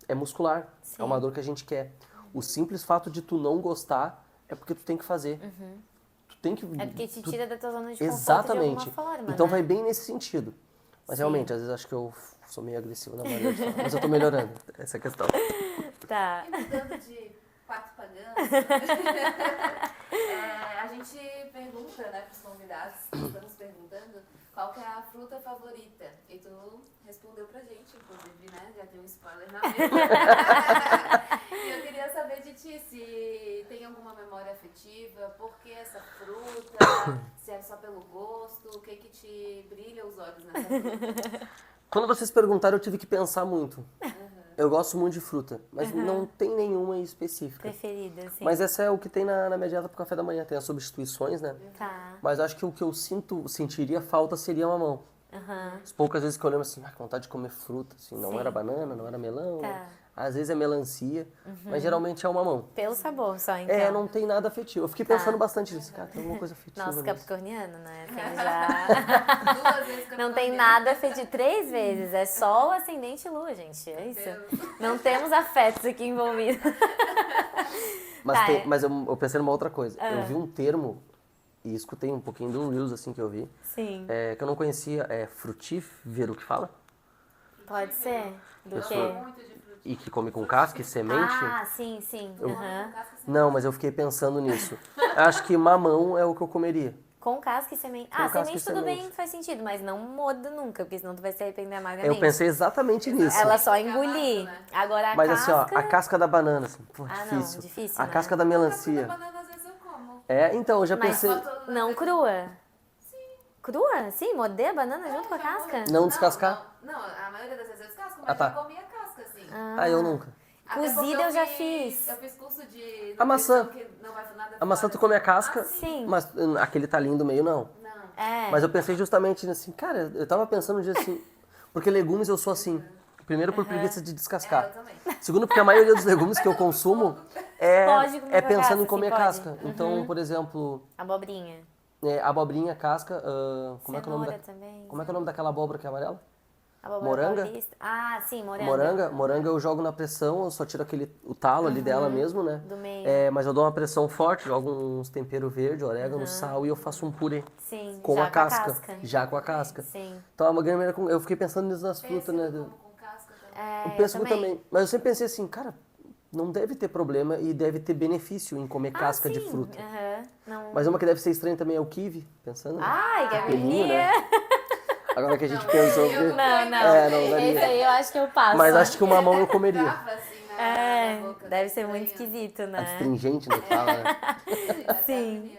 É muscular. Sim. É uma dor que a gente quer. O simples fato de tu não gostar é porque tu tem que fazer. Tu tem que... É porque te tira da tua zona de conforto Exatamente. de alguma forma, Então né? vai bem nesse sentido. Mas realmente, às vezes acho que eu sou meio agressivo na maneira de falar. Mas eu tô melhorando. Essa é a questão. Tá. E mudando de pato pagando, a gente pergunta, né, pros convidados, estamos perguntando qual que é a fruta favorita. E tu respondeu pra gente, inclusive, né, já deu um spoiler na mesa. E eu queria saber de ti se tem alguma memória afetiva, por que essa fruta, se é só pelo gosto, o que te brilha os olhos nessa fruta? Quando vocês perguntaram, eu tive que pensar muito. Eu gosto muito de fruta, mas não tem nenhuma específica. Preferida, sim. Mas essa é o que tem na minha dieta pro café da manhã. Tem as substituições, né? Tá. Mas acho que o que eu sentiria falta seria mamão. As poucas vezes que eu lembro assim, com vontade de comer fruta, assim, não era banana, não era melão, Tá. às vezes é melancia, mas geralmente é o mamão. Pelo sabor só, então. Não tem nada afetivo. Eu fiquei pensando bastante nisso, cara, tem alguma coisa afetiva Nossa, nisso. capricorniano, né? Assim, já... 2 vezes que eu Não tem nada afetivo. 3 vezes. É Sol, Ascendente e Lua, gente. É isso. Não temos afetos aqui envolvidos. Mas, Tá, mas eu pensei numa outra coisa. Eu vi um termo, e escutei um pouquinho do Reels, assim, que eu vi, Sim. que eu não conhecia, frutífero que fala? Pode ser. Do Pessoa- quê? muito de fruta. E que come com casca e semente? Ah, sim, sim. Aham. Não, mas eu fiquei pensando nisso. Acho que mamão é o que eu comeria. Com casca e semente. Com casca Semente e tudo semente. bem, faz sentido, mas não muda nunca, porque senão tu vai se arrepender amargamente. Eu pensei exatamente nisso. Ela só engolir. Né? Agora a Mas casca... assim, ó, a casca da banana, assim, pô, Ah, não, difícil. difícil, A né? casca da A melancia. banana às vezes eu como. Então, eu já Mas pensei... não crua? Sim. Crua? Sim, morder a banana junto com a casca? Não descascar? Não, a maioria das vezes eu descasco, mas Ah, tá. eu comi a casca, assim. Eu nunca. Até porque Cozida eu já fiz. Eu fiz curso de A maçã. nutrição que não vai nada A maçã fora, tu come a assim. casca, Sim. mas aquele talinho do meio não. Não. Mas eu pensei justamente assim, cara, eu tava pensando um dia assim, porque legumes eu sou assim. Primeiro por preguiça de descascar. Eu também. Segundo porque a maioria dos legumes que eu consumo Pode comer é com a pensando casca, em comer sim, pode. casca. Então, por exemplo, Abobrinha. abobrinha, casca, como é que é o nome Cenoura também. como é que é o nome daquela abóbora que é amarela? Abóbora Moranga? paulista. Ah, sim, moranga. Moranga eu jogo na pressão, eu só tiro o talo ali dela mesmo, né? Do meio. Mas eu dou uma pressão forte, jogo uns temperos verde, orégano, sal e eu faço um purê. Sim, Com já a casca. Já com a casca. Sim. Então, a maneira eu fiquei pensando nisso nas frutas, né? Como com casca também. O pêssego também. Mas eu sempre pensei assim, cara, não deve ter problema e deve ter benefício em comer casca de sim. fruta. Aham. Não... Mas uma que deve ser estranha também é o kiwi, pensando. Né? Ai, que Pelinho, agonia. né? Agora que a gente pensou que... Não, não. não daria. Esse aí eu acho que eu passo. Mas acho que o mamão eu comeria. Trava, assim, na boca. Deve ser muito estranho. esquisito, né? Astringente, né? Fala, né? Sim.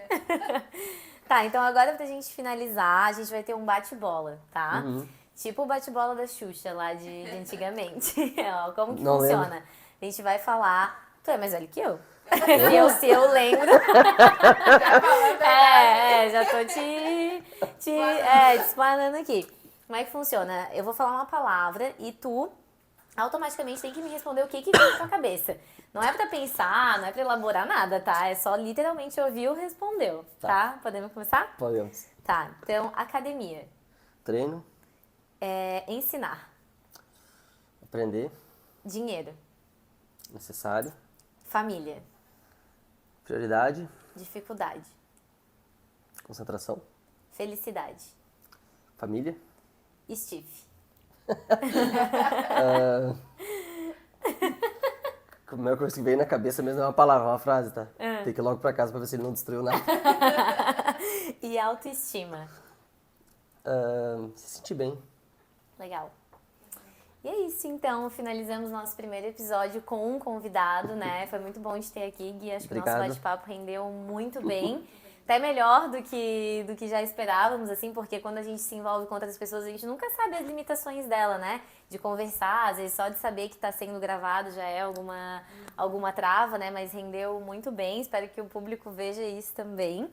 Tá, então agora pra gente finalizar, a gente vai ter um bate-bola, tá? Tipo o bate-bola da Xuxa lá de antigamente. Ó, como que Não funciona? lembro. A gente vai falar... Tu é mais velho que eu? Se eu lembro. Já tô te explanando aqui. Como é que funciona? Eu vou falar uma palavra e tu automaticamente tem que me responder o que vem na tua cabeça. Não é pra pensar, não é pra elaborar nada, tá? É só literalmente ouviu, respondeu, tá? Podemos começar? Podemos. Tá, então, academia. Treino, Ensinar. aprender, Dinheiro. necessário, Família. prioridade, Dificuldade. concentração, Felicidade. família. Steve. A primeira coisa que veio na cabeça mesmo é uma palavra, uma frase, tá? Tem que ir logo pra casa pra ver se ele não destruiu nada. E autoestima. Se sentir bem. Legal. E é isso, então. Finalizamos nosso primeiro episódio com um convidado, né? Foi muito bom de ter aqui, Gui. Acho que o nosso Obrigado. bate-papo rendeu muito bem. Até melhor do que já esperávamos, assim, porque quando a gente se envolve com outras pessoas, a gente nunca sabe as limitações dela, né? De conversar, às vezes só de saber que está sendo gravado já é alguma trava, né? Mas rendeu muito bem, espero que o público veja isso também.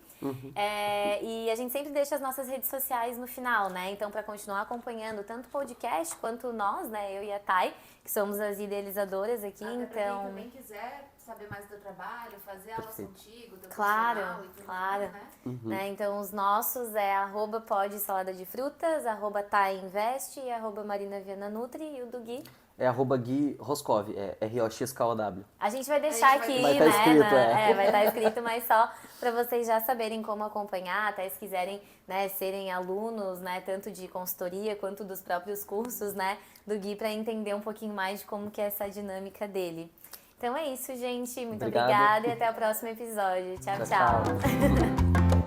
E a gente sempre deixa as nossas redes sociais no final, né? Então, para continuar acompanhando tanto o podcast quanto nós, né? Eu e a Thay, que somos as idealizadoras aqui, Até pra então... quem também quiser saber mais do teu trabalho, fazer aulas contigo, teu Claro, profissional e tudo claro. mais, né? Né? Então, os nossos é @podsaladadefrutas, @taiinvest e @marinaviananutri e o do Gui. É @Gui Roscov, é ROXKOW. A gente vai deixar aqui, Vai tá né? escrito, Vai estar escrito, mas só para vocês já saberem como acompanhar, até se quiserem, né, serem alunos, né, tanto de consultoria quanto dos próprios cursos, né, do Gui, para entender um pouquinho mais de como que é essa dinâmica dele. Então é isso, gente. Muito Obrigado. obrigada e até o próximo episódio. Tchau, Tchau, tchau.